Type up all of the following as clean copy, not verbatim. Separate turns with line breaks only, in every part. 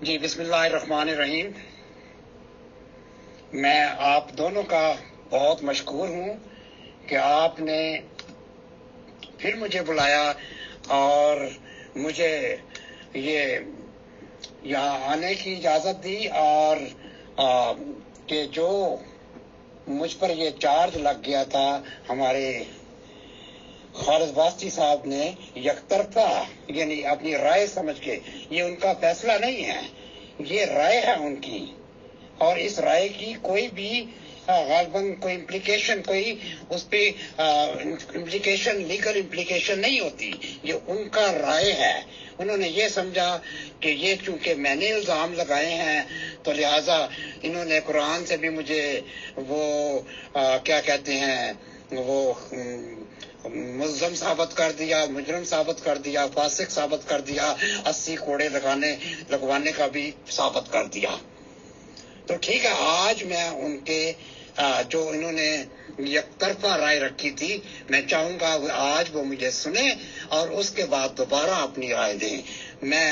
جی بسم اللہ الرحمن الرحیم. میں آپ دونوں کا بہت مشکور ہوں کہ آپ نے پھر مجھے بلایا اور مجھے یہ یہاں آنے کی اجازت دی، اور کہ جو مجھ پر یہ چارج لگ گیا تھا ہمارے خالد واسطی صاحب نے یک طرفہ یعنی اپنی رائے سمجھ کے، یہ ان کا فیصلہ نہیں ہے، یہ رائے ہے ان کی، اور اس رائے کی کوئی بھی غالباً کوئی امپلیکیشن، کوئی اس پہ امپلیکیشن، لیگل امپلیکیشن نہیں ہوتی، یہ ان کا رائے ہے. انہوں نے یہ سمجھا کہ یہ چونکہ میں نے الزام لگائے ہیں تو لہٰذا انہوں نے قرآن سے بھی مجھے وہ کیا کہتے ہیں وہ ملزم ثابت کر دیا، مجرم ثابت کر دیا، فاسق ثابت کر دیا، 80 کوڑے لگوانے کا بھی ثابت کر دیا. تو ٹھیک ہے، آج میں ان کے جو انہوں نے یک طرفہ رائے رکھی تھی، میں چاہوں گا آج وہ مجھے سنیں اور اس کے بعد دوبارہ اپنی رائے دیں. میں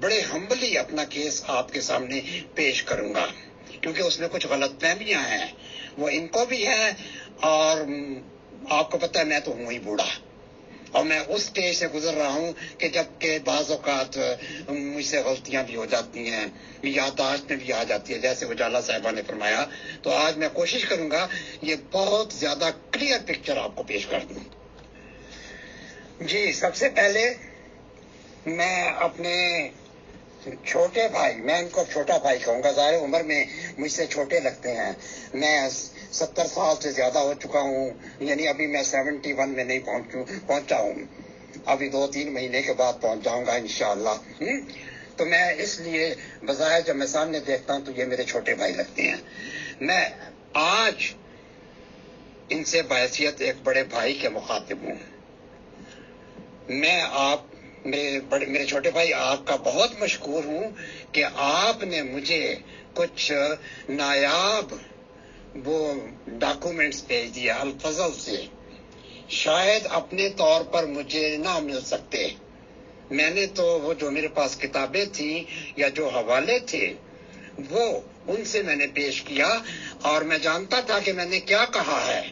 بڑے ہمبلی اپنا کیس آپ کے سامنے پیش کروں گا، کیونکہ اس میں کچھ غلط فہمیاں ہیں، وہ ان کو بھی ہے، اور آپ کو پتہ ہے میں تو ہوں ہی بوڑھا، اور میں اس اسٹیج سے گزر رہا ہوں کہ جب کہ بعض اوقات مجھ سے غلطیاں بھی ہو جاتی ہیں، یادداشت میں بھی آ جاتی ہے، جیسے اجالا صاحبہ نے فرمایا. تو آج میں کوشش کروں گا یہ بہت زیادہ کلیئر پکچر آپ کو پیش کر دوں. جی سب سے پہلے میں اپنے چھوٹے بھائی، میں ان کو چھوٹا بھائی کہوں گا، ظاہر عمر میں مجھ سے چھوٹے لگتے ہیں، میں 70 سال سے زیادہ ہو چکا ہوں، یعنی ابھی میں 71 میں نہیں پہنچا ہوں، ابھی 2-3 مہینے کے بعد پہنچ جاؤں گا انشاءاللہ. تو میں اس لیے بظاہر جب میں سامنے دیکھتا ہوں تو یہ میرے چھوٹے بھائی لگتے ہیں. میں آج ان سے بحیثیت ایک بڑے بھائی کے مخاطب ہوں. میں میرے چھوٹے بھائی آپ کا بہت مشکور ہوں کہ آپ نے مجھے کچھ نایاب وہ ڈاکومنٹس بھیج دیا الفضل سے، شاید اپنے طور پر مجھے نہ مل سکتے. میں نے تو وہ جو میرے پاس کتابیں تھیں یا جو حوالے تھے وہ ان سے میں نے پیش کیا، اور میں جانتا تھا کہ میں نے کیا کہا ہے.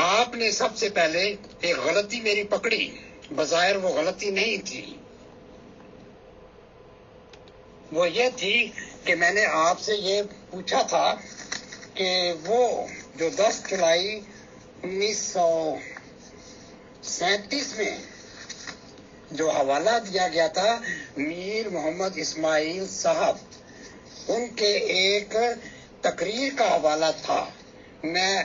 آپ نے سب سے پہلے ایک غلطی میری پکڑی، بظاہر وہ غلطی نہیں تھی، وہ یہ تھی کہ میں نے آپ سے یہ پوچھا تھا کہ وہ جو 10 جولائی 1937 میں جو حوالہ دیا گیا تھا میر محمد اسماعیل صاحب، ان کے ایک تقریر کا حوالہ تھا. میں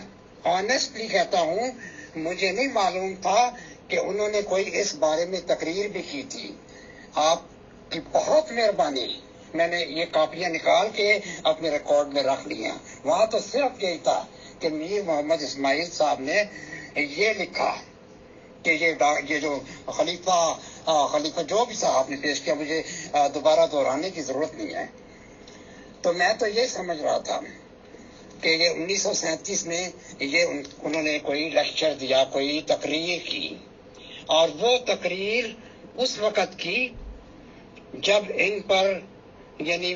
آنیسٹلی کہتا ہوں مجھے نہیں معلوم تھا کہ انہوں نے کوئی اس بارے میں تقریر بھی کی تھی. آپ کی بہت مہربانی، میں نے یہ کاپیاں نکال کے اپنے ریکارڈ میں رکھ لی ہیں. وہاں تو صرف یہی تھا کہ میر محمد اسماعیل صاحب نے یہ لکھا کہ یہ جو خلیفہ جو بھی صاحب نے پیش کیا، مجھے دوبارہ دہرانے کی ضرورت نہیں ہے. تو میں تو یہ سمجھ رہا تھا کہ یہ 1937 میں یہ انہوں نے کوئی لیکچر دیا، کوئی تقریر کی، اور وہ تقریر اس وقت کی جب ان پر یعنی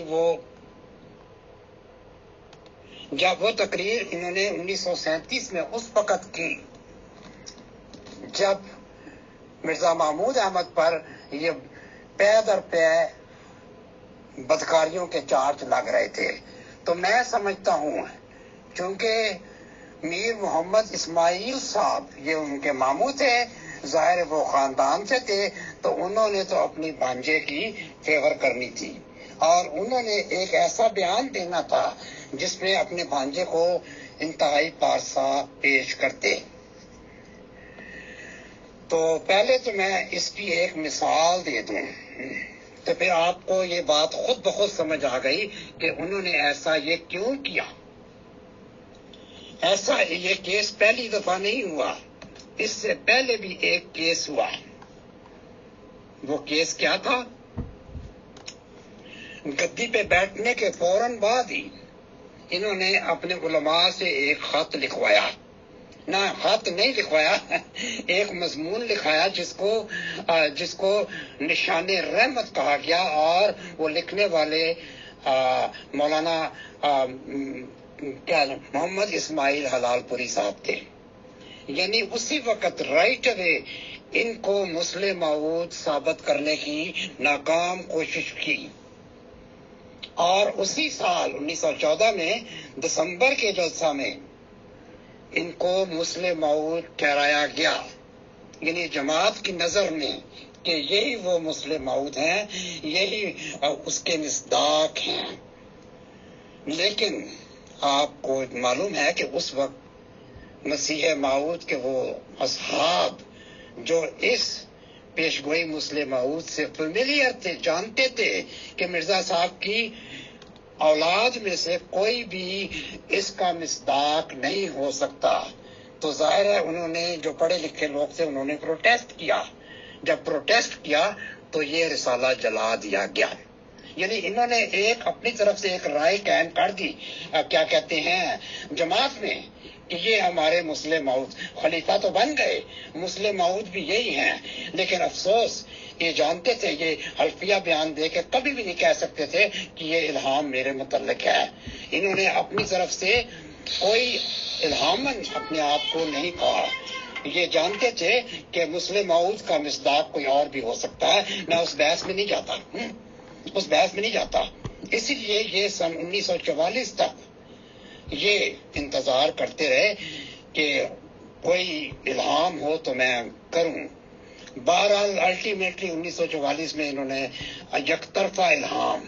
جب وہ تقریر انہوں نے 1937 میں اس وقت کی جب مرزا محمود احمد پر یہ پے در پے بدکاریوں کے چارج لگ رہے تھے. تو میں سمجھتا ہوں چونکہ میر محمد اسماعیل صاحب یہ ان کے ماموں تھے، ظاہر وہ خاندان سے تھے، تو انہوں نے تو اپنی بھانجے کی فیور کرنی تھی، اور انہوں نے ایک ایسا بیان دینا تھا جس میں اپنے بھانجے کو انتہائی پارسا پیش کرتے. تو پہلے تو میں اس کی ایک مثال دے دوں تو پھر آپ کو یہ بات خود بخود سمجھ آ گئی کہ انہوں نے ایسا یہ کیوں کیا. ایسا یہ کیس پہلی دفعہ نہیں ہوا، اس سے پہلے بھی ایک کیس ہوا. وہ کیس کیا تھا؟ گدی پہ بیٹھنے کے فوراً بعد ہی انہوں نے اپنے علماء سے ایک خط لکھوایا نہ خط نہیں لکھوایا، ایک مضمون لکھایا جس کو نشان رحمت کہا گیا، اور وہ لکھنے والے مولانا محمد اسماعیل حلال پوری صاحب تھے. یعنی اسی وقت رائٹ اوے ان کو مسلم معود ثابت کرنے کی ناکام کوشش کی، اور اسی سال 1914 میں دسمبر کے جلسہ میں ان کو مسلم معود ٹھہرایا گیا. یعنی جماعت کی نظر میں کہ یہی وہ مسلم معود ہیں، یہی اس کے مصداق ہیں. لیکن آپ کو معلوم ہے کہ اس وقت مسیح معود کے وہ اصحاب جو اس پیشگوئی مسلم معود سے فیملیئر تھے، جانتے تھے کہ مرزا صاحب کی اولاد میں سے کوئی بھی اس کا مصداق نہیں ہو سکتا، تو ظاہر ہے انہوں نے، جو پڑھے لکھے لوگ تھے، انہوں نے پروٹیسٹ کیا. جب پروٹیسٹ کیا تو یہ رسالہ جلا دیا گیا. یعنی انہوں نے اپنی طرف سے ایک رائے قائم کر دی، کیا کہتے ہیں، جماعت میں، کہ یہ ہمارے مسلم معود خلیفہ تو بن گئے، مسلم معود بھی یہی ہیں. لیکن افسوس یہ جانتے تھے، یہ حلفیہ بیان دے کے کبھی بھی نہیں کہہ سکتے تھے کہ یہ الہام میرے متعلق ہے. انہوں نے اپنی طرف سے کوئی الہامن اپنے آپ کو نہیں کہا. یہ جانتے تھے کہ مسلم معود کا مصداق کوئی اور بھی ہو سکتا ہے. میں اس بحث میں نہیں جاتا. اسی لیے یہ سن 1944 تک یہ انتظار کرتے رہے کہ کوئی الہام ہو تو میں کروں. بہرحال الٹیمیٹلی 1944 میں انہوں نے یک طرفہ الہام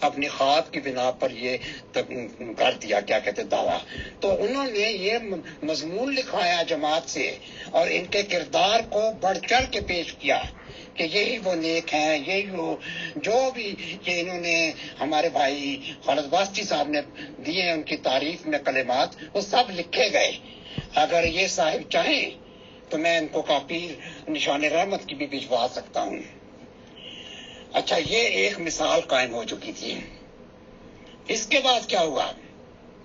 اپنی خواب کی بنا پر یہ کر دیا، کیا کہتے دعویٰ. تو انہوں نے یہ مضمون لکھوایا جماعت سے، اور ان کے کردار کو بڑھ چڑھ کے پیش کیا کہ یہی وہ نیک ہیں، یہی وہ جو بھی یہ انہوں نے ہمارے بھائی خالد واسطی صاحب نے دیے ہیں، ان کی تعریف میں کلمات وہ سب لکھے گئے. اگر یہ صاحب چاہیں تو میں ان کو کاپی نشان رحمت کی بھی بھجوا سکتا ہوں. اچھا، یہ ایک مثال قائم ہو چکی تھی. اس کے بعد کیا ہوا؟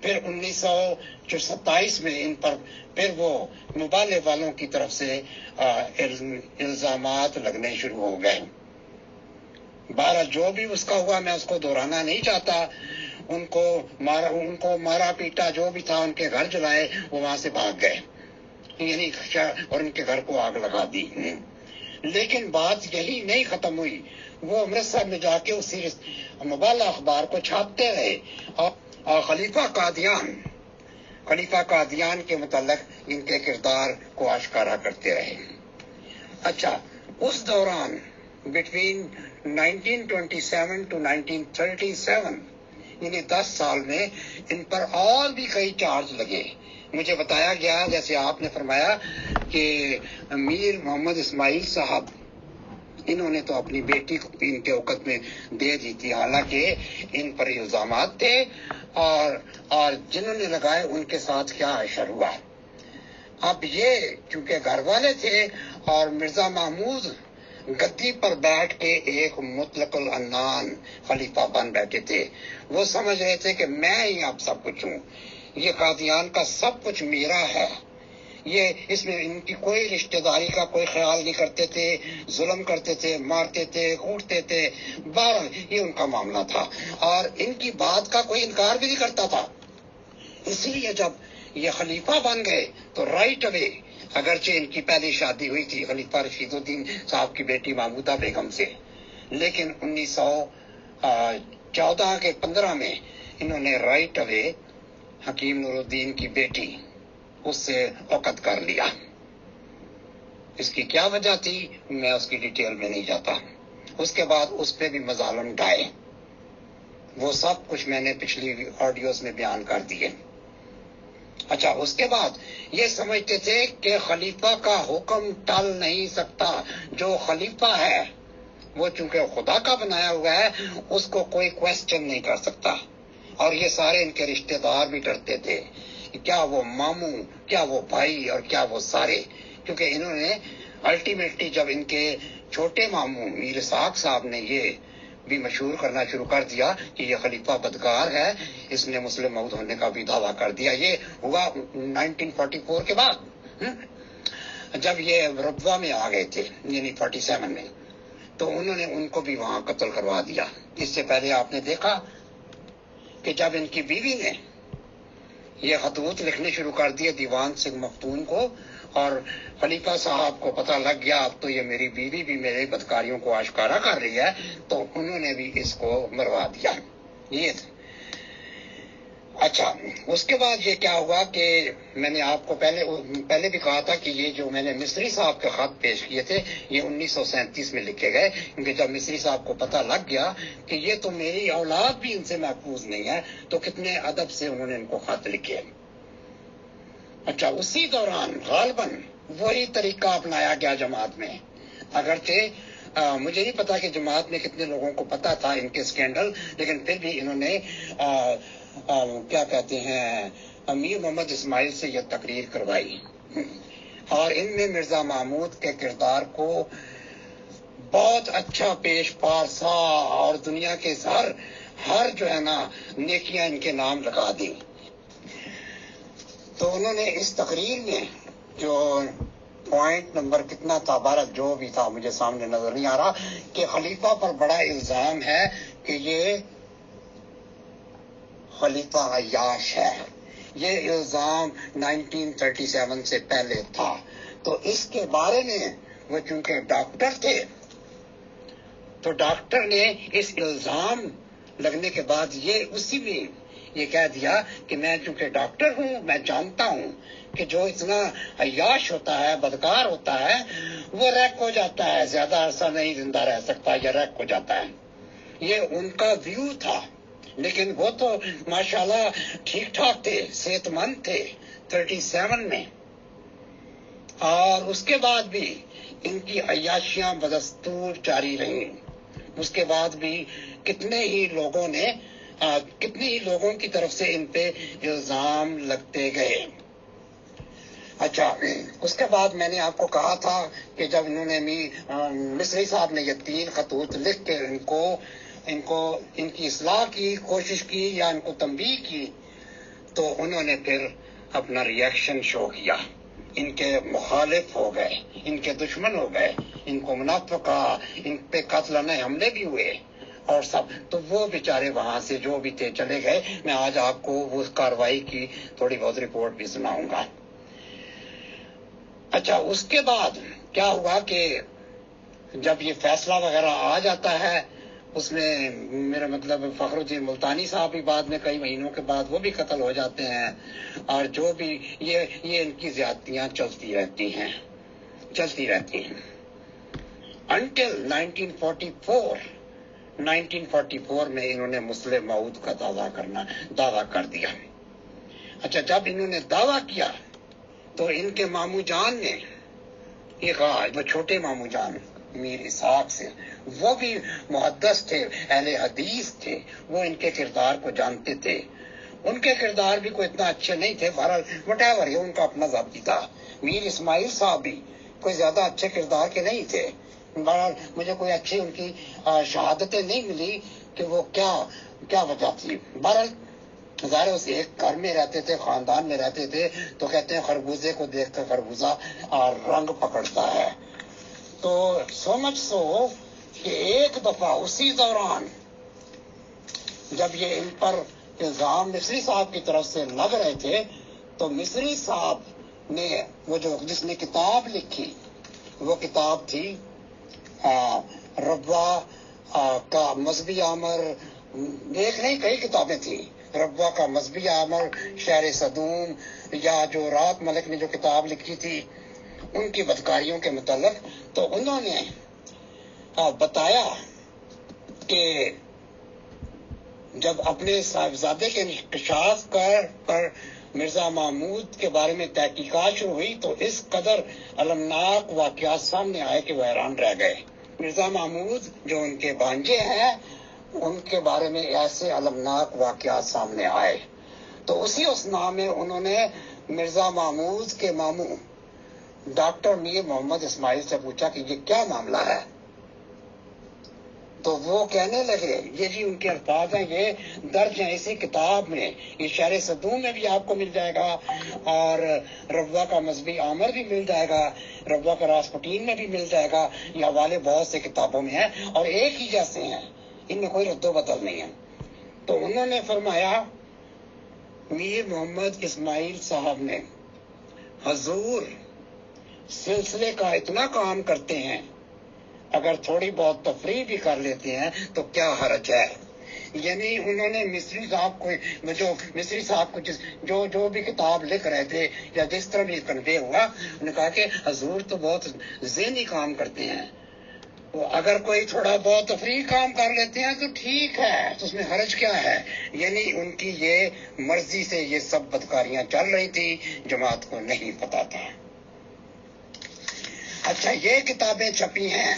پھر 1927 میں ان پر پھر وہ مبالغ والوں کی طرف سے الزامات لگنے شروع ہو گئے. بہرحال جو بھی اس کا ہوا میں اس کو دہرانا نہیں چاہتا. ان کو مارا پیٹا جو بھی تھا، ان کے گھر جلائے، وہ وہاں سے بھاگ گئے، یعنی اور ان کے گھر کو آگ لگا دی. لیکن بات یہی نہیں ختم ہوئی. وہ امرتسر میں جا کے اسی مبالغ اخبار کو چھاپتے رہے، اور خلیفہ قادیان کے متعلق ان کے کردار کو آشکارا کرتے رہے. اچھا، اس دوران بٹوین 1927 to 1937 یعنی 10 سال میں ان پر اور بھی کئی چارج لگے. مجھے بتایا گیا، جیسے آپ نے فرمایا، کہ میر محمد اسماعیل صاحب انہوں نے تو اپنی بیٹی کو ان کے وقت میں دے دی تھی، حالانکہ ان پر الزامات تھے، اور جنہوں نے لگائے ان کے ساتھ کیا عشر ہوا. اب یہ چونکہ گھر والے تھے، اور مرزا محمود گدی پر بیٹھ کے ایک مطلق العنان خلیفہ بن بیٹھے تھے. وہ سمجھ رہے تھے کہ میں ہی اب سب کچھ ہوں، یہ قادیان کا سب کچھ میرا ہے. یہ اس میں ان کی کوئی رشتہ داری کا کوئی خیال نہیں کرتے تھے، ظلم کرتے تھے، مارتے تھے، کوٹتے تھے. بہرحال یہ ان کا معاملہ تھا، اور ان کی بات کا کوئی انکار بھی نہیں کرتا تھا. اسی لیے جب یہ خلیفہ بن گئے تو رائٹ اوے، اگرچہ ان کی پہلی شادی ہوئی تھی خلیفہ رشید الدین صاحب کی بیٹی محمودہ بیگم سے، لیکن 1914 کے 15 میں انہوں نے رائٹ اوے حکیم نور الدین کی بیٹی اس سے عقد کر لیا. اس کی کیا وجہ تھی میں اس کی ڈیٹیل میں نہیں جاتا. اس کے بعد اس پہ بھی مظالم ڈھائے، وہ سب کچھ میں نے پچھلی آڈیوز میں بیان کر دیے. اچھا، اس کے بعد یہ سمجھتے تھے کہ خلیفہ کا حکم ٹل نہیں سکتا. جو خلیفہ ہے وہ چونکہ خدا کا بنایا ہوا ہے، اس کو کوئی کویسچن نہیں کر سکتا. اور یہ سارے ان کے رشتہ دار بھی ڈرتے تھے، کیا وہ ماموں، کیا وہ بھائی، اور کیا وہ سارے، کیونکہ انہوں نے الٹیمیٹلی جب ان کے چھوٹے ماموں میر اسحاق صاحب نے یہ بھی مشہور کرنا شروع کر دیا کہ یہ خلیفہ بدکار ہے، اس نے مسلم موعود ہونے کا بھی دعویٰ کر دیا۔ یہ ہوا 1944 کے بعد، جب یہ ربوہ میں آ گئے تھے، یعنی 47 میں، تو انہوں نے ان کو بھی وہاں قتل کروا دیا۔ اس سے پہلے آپ نے دیکھا کہ جب ان کی بیوی نے یہ خطوط لکھنے شروع کر دیے دیوان سنگھ مختون کو، اور خلیفہ صاحب کو پتہ لگ گیا اب تو یہ میری بیوی بھی میرے بدکاریوں کو آشکارا کر رہی ہے، تو انہوں نے بھی اس کو مروا دیا۔ یہ تھا۔ اچھا، اس کے بعد یہ کیا ہوا کہ میں نے آپ کو پہلے بھی کہا تھا کہ یہ جو میں نے مصری صاحب کے خط پیش کیے تھے یہ 1937 میں لکھے گئے، کیونکہ جب مصری صاحب کو پتہ لگ گیا کہ یہ تو میری اولاد بھی ان سے محفوظ نہیں ہے، تو کتنے ادب سے انہوں نے ان کو خط لکھے۔ اچھا، اسی دوران غالباً وہی طریقہ اپنایا گیا جماعت میں، اگرچہ مجھے نہیں پتا کہ جماعت میں کتنے لوگوں کو پتا تھا ان کے سکینڈل، لیکن پھر بھی انہوں نے کیا کہتے ہیں امیر محمد اسماعیل سے یہ تقریر کروائی، اور ان میں مرزا محمود کے کردار کو بہت اچھا پیش پارسا، اور دنیا کے ہر جو ہے نا نیکیاں ان کے نام لگا دی۔ تو انہوں نے اس تقریر میں جو پوائنٹ نمبر کتنا تھا، 12 جو بھی تھا مجھے سامنے نظر نہیں آ رہا، کہ خلیفہ پر بڑا الزام ہے کہ یہ خلیفہ عیاش ہے۔ یہ الزام 1937 سے پہلے تھا، تو اس کے بارے میں وہ چونکہ ڈاکٹر تھے تو ڈاکٹر نے اس الزام لگنے کے بعد اسی میں یہ کہہ دیا کہ میں چونکہ ڈاکٹر ہوں، میں جانتا ہوں کہ جو اتنا عیاش ہوتا ہے، بدکار ہوتا ہے، وہ ریک ہو جاتا ہے، زیادہ عرصہ نہیں زندہ رہ سکتا یا ریک ہو جاتا ہے۔ یہ ان کا ویو تھا، لیکن وہ تو ماشاءاللہ ٹھیک ٹھاک تھے، صحت مند تھے 37 میں، اور اس کے بعد بھی ان کی عیاشیاں بدستور جاری رہیں۔ اس کے بعد بھی کتنے ہی لوگوں کی طرف سے ان پہ الزام لگتے گئے۔ اچھا، اس کے بعد میں نے آپ کو کہا تھا کہ جب انہوں نے مصری صاحب نے یہ 3 خطوط لکھ کے ان کی اصلاح کی کوشش کی یا ان کو تنبیہ کی، تو انہوں نے پھر اپنا ریئیکشن شو کیا، ان کے مخالف ہو گئے، ان کے دشمن ہو گئے، ان کو منافق کہا، ان پہ قاتلانہ حملے بھی ہوئے اور سب، تو وہ بیچارے وہاں سے جو بھی تھے چلے گئے۔ میں آج آپ کو وہ کارروائی کی تھوڑی بہت رپورٹ بھی سناؤں گا۔ اچھا، اس کے بعد کیا ہوا کہ جب یہ فیصلہ وغیرہ آ جاتا ہے، اس میں میرا مطلب فخر الدین ملتانی صاحب بھی بعد میں کئی مہینوں کے بعد وہ بھی قتل ہو جاتے ہیں، اور جو بھی یہ ان کی زیادتیاں چلتی رہتی ہیں انٹل 1944 میں انہوں نے مسلم موعود کا دعویٰ کر دیا۔ اچھا، جب انہوں نے دعویٰ کیا تو ان کے ماموں جان نے یہ کہا، وہ چھوٹے ماموں جان میر اسحاق سے، وہ بھی محدث تھے، اہل حدیث تھے، وہ ان کے کردار کو جانتے تھے۔ ان کے کردار بھی کوئی اتنا اچھے نہیں تھے، بہرحال وٹیور یہ ان کا اپنا ذاتی تھا۔ میر اسماعیل صاحب بھی کوئی زیادہ اچھے کردار کے نہیں تھے، بہرحال مجھے کوئی اچھی ان کی شہادتیں نہیں ملی کہ وہ کیا وجہ تھی۔ بہرحال ظاہر اس ایک گھر میں رہتے تھے، خاندان میں رہتے تھے، تو کہتے ہیں خربوزے کو دیکھ کر خربوزہ رنگ پکڑتا ہے۔ تو سمجھ سو کہ ایک دفعہ اسی دوران جب یہ ان پر الزام مصری صاحب کی طرف سے لگ رہے تھے، تو مصری صاحب نے جس نے کتاب لکھی، وہ کتاب تھی ربوہ کا مذہبی عمر، ایک نہیں کئی کتابیں تھیں، ربوہ کا مذہبی عمر، شہر صدوم، یا جو رات ملک نے جو کتاب لکھی تھی ان کی بدکاریوں کے متعلق۔ تو انہوں نے بتایا کہ جب اپنے صاحبزادے کے انکشاف پر مرزا محمود کے بارے میں تحقیقات شروع ہوئی تو اس قدر المناک واقعات سامنے آئے کہ وہ حیران رہ گئے۔ مرزا محمود جو ان کے بھانجے ہیں، ان کے بارے میں ایسے المناک واقعات سامنے آئے۔ تو اسی اسنا میں انہوں نے مرزا محمود کے ماموں ڈاکٹر میر محمد اسماعیل سے پوچھا کہ یہ کیا معاملہ ہے۔ تو وہ کہنے لگے یہ جی ان کے الفاظ ہیں، یہ درج ہیں اسی کتاب میں، یہ شرح صدوم میں بھی آپ کو مل جائے گا، اور روا کا مذہبی عامر بھی مل جائے گا، روا کا راسپوٹین میں بھی مل جائے گا، یہ حوالے بہت سے کتابوں میں ہیں اور ایک ہی جیسے ہیں، ان میں کوئی رد و بدل نہیں ہے۔ تو انہوں نے فرمایا میر محمد اسماعیل صاحب نے، حضور سلسلے کا اتنا کام کرتے ہیں، اگر تھوڑی بہت تفریح بھی کر لیتے ہیں تو کیا حرج ہے۔ یعنی انہوں نے مصری صاحب کو جو بھی کتاب لکھ رہے تھے یا جس طرح بھی کنوے ہوا، انہوں نے کہا کہ حضور تو بہت ذہنی کام کرتے ہیں، تو اگر کوئی تھوڑا بہت تفریح کام کر لیتے ہیں تو ٹھیک ہے، تو اس میں حرج کیا ہے۔ یعنی ان کی یہ مرضی سے یہ سب بدکاریاں چل رہی تھی، جماعت کو نہیں پتا تھا۔ اچھا، یہ کتابیں چھپی ہیں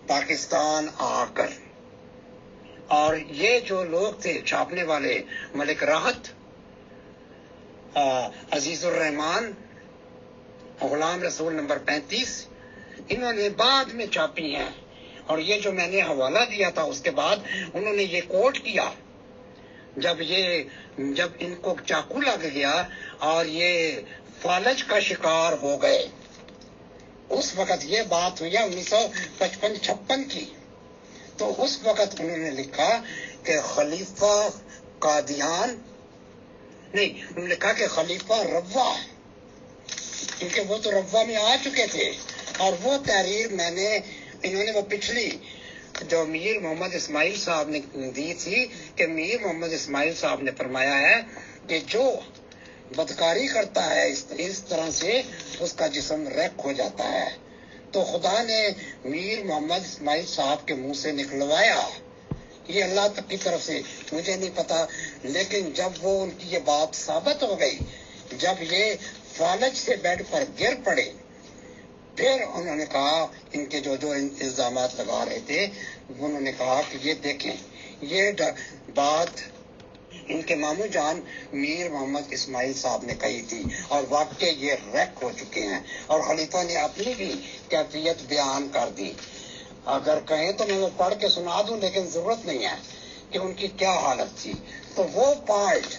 پاکستان آ کر، اور یہ جو لوگ تھے چھاپنے والے، ملک راحت، عزیز الرحمان، غلام رسول نمبر 35، انہوں نے بعد میں چھاپی ہیں، اور یہ جو میں نے حوالہ دیا تھا اس کے بعد انہوں نے یہ کوٹ کیا، جب ان کو چاقو لگ گیا اور یہ فالج کا شکار ہو گئے، اس وقت یہ بات ہوئی 1955-56 کی، تو اس وقت انہوں نے لکھا کہ خلیفہ قادیان نہیں، انہوں نے لکھا کہ خلیفہ روا، کیونکہ وہ تو روا میں آ چکے تھے، اور وہ تحریر میں نے، انہوں نے وہ پچھلی جو میر محمد اسماعیل صاحب نے دی تھی کہ میر محمد اسماعیل صاحب نے فرمایا ہے کہ جو بدکاری کرتا ہے اس طرح سے اس کا جسم ریک ہو جاتا ہے، تو خدا نے میر محمد اسماعیل صاحب کے منہ سے نکلوایا، یہ اللہ تک کی طرف سے، مجھے نہیں پتا، لیکن جب وہ ان کی یہ بات ثابت ہو گئی، جب یہ فالج سے بیڈ پر گر پڑے، پھر انہوں نے کہا، ان کے جو الزامات لگا رہے تھے، انہوں نے کہا کہ یہ دیکھیں، یہ بات ان کے ماموں جان میر محمد اسماعیل صاحب نے کہی تھی، اور واقعی یہ ریک ہو چکے ہیں، اور خلیفہ نے اپنی بھی کیفیت بیان کر دی۔ اگر کہیں تو میں وہ پڑھ کے سنا دوں، لیکن ضرورت نہیں ہے کہ ان کی کیا حالت تھی۔ تو وہ پارٹ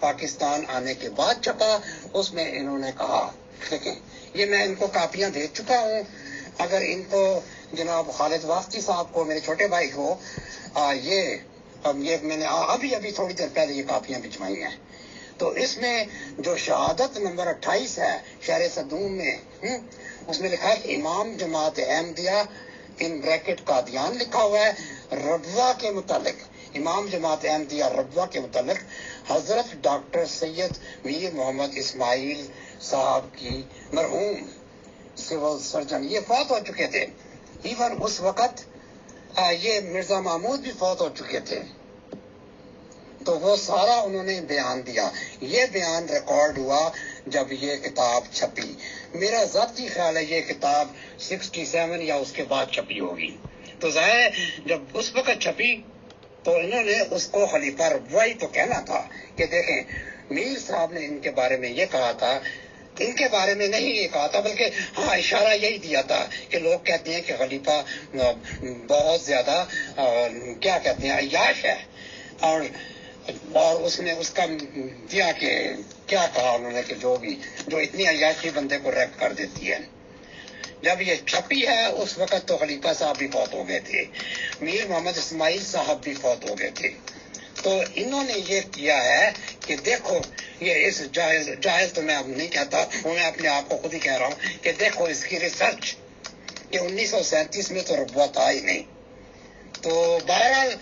پاکستان آنے کے بعد چھپا، اس میں انہوں نے کہا، دیکھیں یہ میں ان کو کاپیاں دے چکا ہوں، اگر ان کو جناب خالد واسطی صاحب کو، میرے چھوٹے بھائی کو، یہ میں نے ابھی تھوڑی دیر پہلے یہ کاپیاں بھجوائی ہیں، تو اس میں جو شہادت نمبر 28 ہے شرح صدوم میں، اس میں لکھا ہے امام جماعت احمدیہ ان بریکٹ قادیان لکھا ہوا ہے، ربوہ کے متعلق، امام جماعت احمدیہ ربوہ کے متعلق حضرت ڈاکٹر سید میر محمد اسماعیل صاحب کی مرحوم سول سرجن، یہ فوت ہو چکے تھے، ایون اس وقت یہ مرزا محمود بھی فوت ہو چکے تھے، تو وہ سارا انہوں نے بیان دیا۔ یہ بیان ریکارڈ ہوا جب یہ کتاب چھپی، میرا ذاتی خیال ہے یہ کتاب 67 یا اس کے بعد چھپی ہوگی، تو ظاہر ہے جب اس وقت چھپی تو انہوں نے اس کو خلیفہ ربوی تو کہنا تھا کہ دیکھیں میر صاحب نے ان کے بارے میں یہ کہا تھا، ان کے بارے میں نہیں یہ کہا تھا، بلکہ ہاں اشارہ یہی دیا تھا کہ لوگ کہتے ہیں کہ خلیفہ بہت زیادہ کیا کہتے ہیں عیاش ہے، اور اس نے اس کا دیا کہ کیا کہا انہوں نے کہ جو اتنی عیاشی بندے کو ریپ کر دیتی ہے۔ جب یہ چھپی ہے اس وقت تو خلیفہ صاحب بھی فوت ہو گئے تھے، میر محمد اسماعیل صاحب بھی فوت ہو گئے تھے، تو انہوں نے یہ کیا ہے کہ دیکھو یہ اس جائز تو میں اب نہیں کہتا، میں اپنے آپ کو خود ہی کہہ رہا ہوں کہ دیکھو اس کی ریسرچ کہ 1937 میں تو ربوہ تھا ہی نہیں۔ تو بہرحال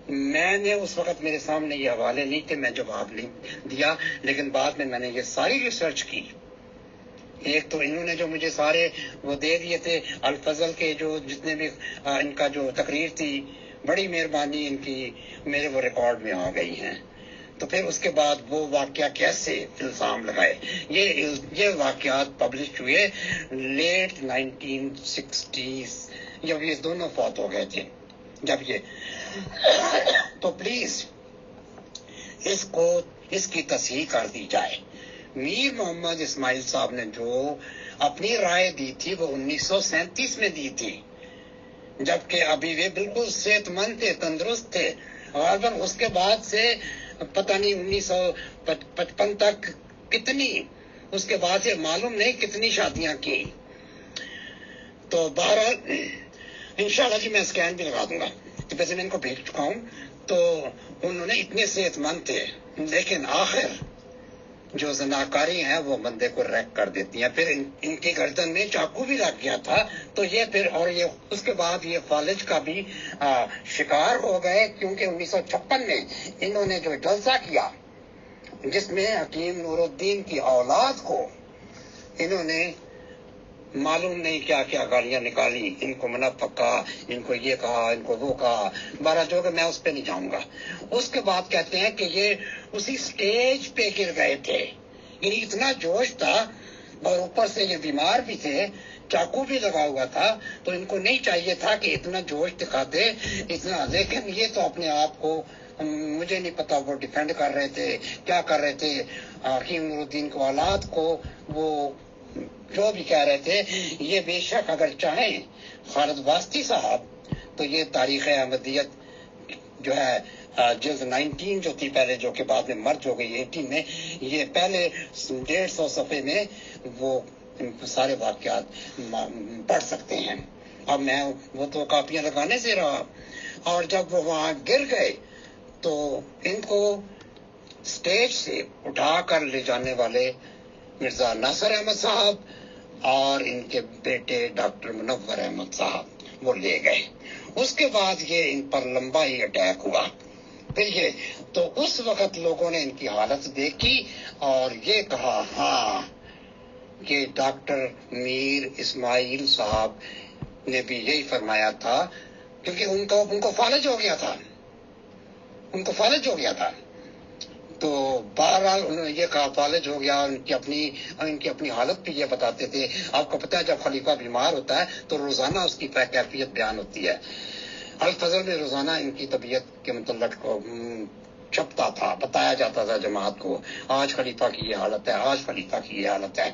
میں نے اس وقت میرے سامنے یہ حوالے نہیں تھے، میں جواب نہیں دیا، لیکن بعد میں نے یہ ساری ریسرچ کی۔ ایک تو انہوں نے جو مجھے سارے وہ دے دیے تھے الفضل کے، جو جتنے بھی ان کا جو تقریر تھی، بڑی مہربانی ان کی، میرے وہ ریکارڈ میں آ گئی ہیں۔ تو پھر اس کے بعد وہ واقعہ کیسے الزام لگائے، یہ واقعات پبلش ہوئے لیٹ 1960s، جب یہ دونوں فوت ہو گئے تھے جب یہ تو پلیز اس کی تصحیح کر دی جائے۔ میر محمد اسماعیل صاحب نے جو اپنی رائے دی تھی وہ 1937 میں دی تھی، جبکہ ابھی وہ بالکل صحت مند تھے، تندرست تھے. غالباً اس کے بعد سے پتہ نہیں 1955 تک کتنی، اس کے بعد سے معلوم نہیں کتنی شادیاں کی. تو بہرحال انشاءاللہ جی میں اسکین بھی لگا دوں گا، تو ویسے میں ان کو بھیج چکا ہوں. تو انہوں نے اتنے صحت مند تھے، لیکن آخر جو زناکاری ہیں وہ بندے کو ریک کر دیتی ہیں. پھر ان کی گردن میں چاقو بھی لگ گیا تھا. تو یہ پھر اور یہ اس کے بعد یہ فالج کا بھی شکار ہو گئے، کیونکہ 1956 میں انہوں نے جو جلسہ کیا جس میں حکیم نور الدین کی اولاد کو انہوں نے معلوم نہیں کیا کیا گالیاں نکالی، ان کو منافق کہا، ان کو یہ کہا، ان کو وہ کہا. بارہ جو کہ میں اس پہ نہیں جاؤں گا. اس کے بعد کہتے ہیں کہ یہ اسی سٹیج پہ گر گئے تھے، یعنی اتنا جوش تھا اور اوپر سے یہ بیمار بھی تھے، چاقو بھی لگا ہوا تھا. تو ان کو نہیں چاہیے تھا کہ اتنا جوش دکھاتے اتنا، لیکن یہ تو اپنے آپ کو مجھے نہیں پتا وہ ڈیفینڈ کر رہے تھے کیا کر رہے تھے. حکیم نور الدین کی اولاد کو وہ جو بھی کہہ رہے تھے. یہ بے شک اگر چاہیں خالد واسطی صاحب تو یہ تاریخ احمدیت جو ہے جلد 19 جو تھی پہلے، جو کہ بعد میں مرج ہو گئی 18 میں، یہ پہلے 150 صفحے میں وہ سارے واقعات پڑھ سکتے ہیں. اب میں وہ تو کاپیاں لگانے سے رہا. اور جب وہ وہاں گر گئے تو ان کو سٹیج سے اٹھا کر لے جانے والے مرزا ناصر احمد صاحب اور ان کے بیٹے ڈاکٹر منور احمد صاحب وہ لے گئے. اس کے بعد یہ ان پر لمبا ہی اٹیک ہوا. پھر یہ تو اس وقت لوگوں نے ان کی حالت دیکھی اور یہ کہا ہاں کہ ڈاکٹر میر اسماعیل صاحب نے بھی یہی فرمایا تھا، کیونکہ ان کو فالج ہو گیا تھا، ان کو فالج ہو گیا تھا. تو بہرحال انہوں نے یہ کہا فالج ہو گیا. ان کی اپنی حالت بھی یہ بتاتے تھے. آپ کو پتہ ہے جب خلیفہ بیمار ہوتا ہے تو روزانہ اس کی کیفیت بیان ہوتی ہے. الفضل میں روزانہ ان کی طبیعت کے متعلق چھپتا تھا، بتایا جاتا تھا جماعت کو، آج خلیفہ کی یہ حالت ہے، آج خلیفہ کی یہ حالت ہے.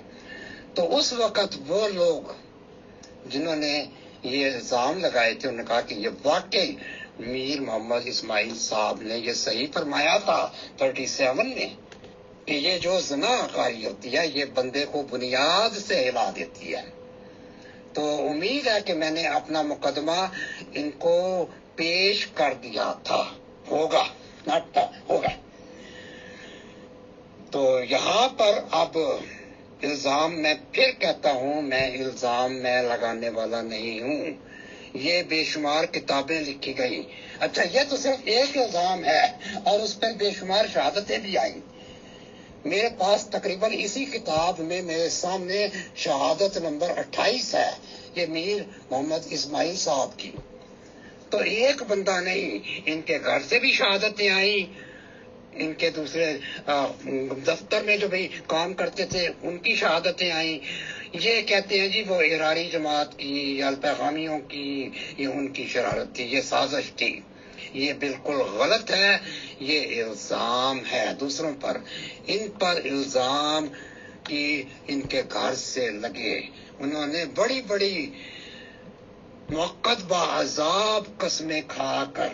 تو اس وقت وہ لوگ جنہوں نے یہ الزام لگائے تھے انہوں نے کہا کہ یہ واقعی میر محمد اسماعیل صاحب نے یہ صحیح فرمایا تھا 37 میں کہ یہ جو زنا کاری ہوتی ہے یہ بندے کو بنیاد سے ہلا دیتی ہے. تو امید ہے کہ میں نے اپنا مقدمہ ان کو پیش کر دیا تھا، ہوگا ہوگا. تو یہاں پر اب الزام میں پھر کہتا ہوں، میں الزام میں لگانے والا نہیں ہوں. یہ بے شمار کتابیں لکھی گئی. اچھا یہ تو صرف ایک الزام ہے اور اس پر بے شمار شہادتیں بھی آئیں. میرے پاس تقریباً اسی کتاب میں میرے سامنے شہادت نمبر 28 ہے، یہ میر محمد اسماعیل صاحب کی. تو ایک بندہ نہیں، ان کے گھر سے بھی شہادتیں آئیں، ان کے دوسرے دفتر میں جو بھی کام کرتے تھے ان کی شہادتیں آئیں. یہ کہتے ہیں جی وہ اراری جماعت کی یا الپیغامیوں کی یہ ان کی شرارت تھی، یہ سازش تھی. یہ بالکل غلط ہے. یہ الزام ہے دوسروں پر، ان پر الزام کی ان کے گھر سے لگے. انہوں نے بڑی بڑی موقت بعذاب قسمیں کھا کر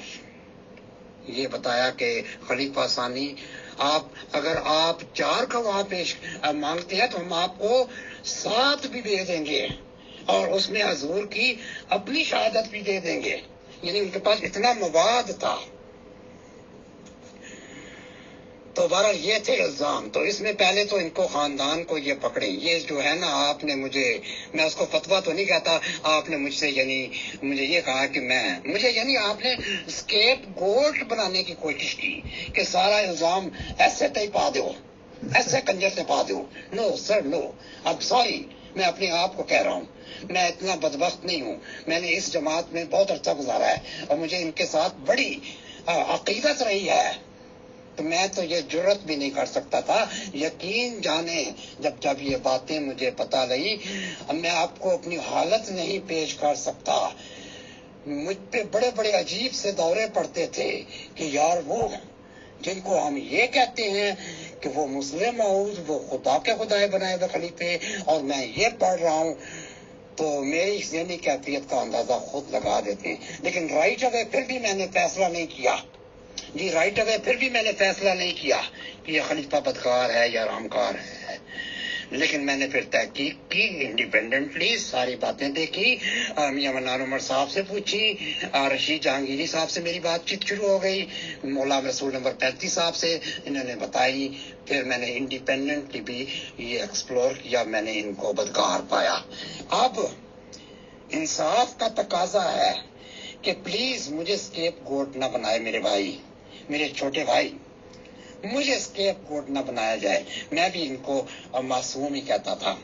یہ بتایا کہ خلیفہ ثانی اگر آپ 4 گواہ پیش مانگتے ہیں تو ہم آپ کو 7 بھی دے دیں گے اور اس میں حضور کی اپنی شہادت بھی دے دیں گے. یعنی ان کے پاس اتنا مواد تھا. تو بہرحال یہ تھے الزام. تو اس میں پہلے تو ان کو خاندان کو یہ پکڑے. یہ جو ہے نا آپ نے میں اس کو فتویٰ تو نہیں کہتا، آپ نے مجھ سے یعنی مجھے یہ کہا کہ مجھے یعنی آپ نے اسکیپ گوٹ بنانے کی کوشش کی کہ سارا الزام ایسے تھی پا دو، ایسے کنجر سے پا دو. نو سر نو، اب سوری میں اپنے آپ کو کہہ رہا ہوں میں اتنا بدبخت نہیں ہوں. میں نے اس جماعت میں بہت عرصہ گزارا ہے اور مجھے ان کے ساتھ بڑی عقیدت رہی ہے. تو میں تو یہ جرت بھی نہیں کر سکتا تھا. یقین جانے جب یہ باتیں مجھے پتہ لگی، اب میں آپ کو اپنی حالت نہیں پیش کر سکتا. مجھ پہ بڑے بڑے عجیب سے دورے پڑتے تھے کہ یار وہ جن کو ہم یہ کہتے ہیں کہ وہ مسلم معود، وہ خدا کے خدائے بنائے ہوئے خلیفے، اور میں یہ پڑھ رہا ہوں تو میری ذہنی کیفیت کا اندازہ خود لگا دیتے ہیں. لیکن رائٹ اوے پھر بھی میں نے فیصلہ نہیں کیا. جی رائٹ اوے پھر بھی میں نے فیصلہ نہیں کیا کہ یہ خلیفہ بدکار ہے یا رامکار ہے. لیکن میں نے پھر تحقیق کی انڈیپینڈنٹلی، ساری باتیں دیکھی، میاں منان عمر صاحب سے پوچھی، رشید جہانگیری صاحب سے میری بات چیت شروع ہو گئی، مولا رسول نمبر 35 صاحب سے انہوں نے بتائی. پھر میں نے انڈیپینڈنٹلی بھی یہ ایکسپلور کیا، میں نے ان کو بدکار پایا. اب انصاف کا تقاضا ہے کہ پلیز مجھے اسکیپ گوٹ نہ بنائے میرے بھائی، میرے چھوٹے بھائی، مجھے اسکیپ گوٹ نہ بنایا جائے. میں بھی ان کو معصوم ہی کہتا تھا،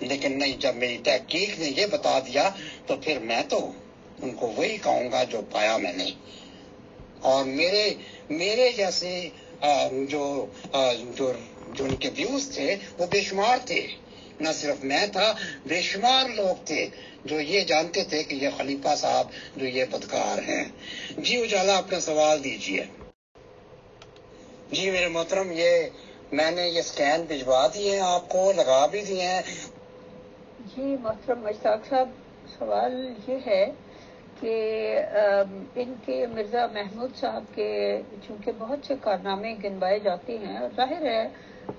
لیکن نہیں، جب میری تحقیق نے یہ بتا دیا تو پھر میں تو ان کو وہی کہوں گا جو پایا میں نے. اور میرے جیسے جو ان کے ویوز تھے وہ بے شمار تھے. نہ صرف میں تھا، بے شمار لوگ تھے جو یہ جانتے تھے کہ یہ خلیفہ صاحب جو یہ بدکار ہیں. جی اجالا اپنا سوال دیجیے. جی میرے محترم، یہ میں نے یہ سکین بھجوا دیے ہیں، آپ کو لگا بھی دیے ہیں.
جی محترم مشتاق صاحب، سوال یہ ہے کہ ان کے مرزا محمود صاحب کے چونکہ بہت سے کارنامے گنوائے جاتے ہیں، اور ظاہر ہے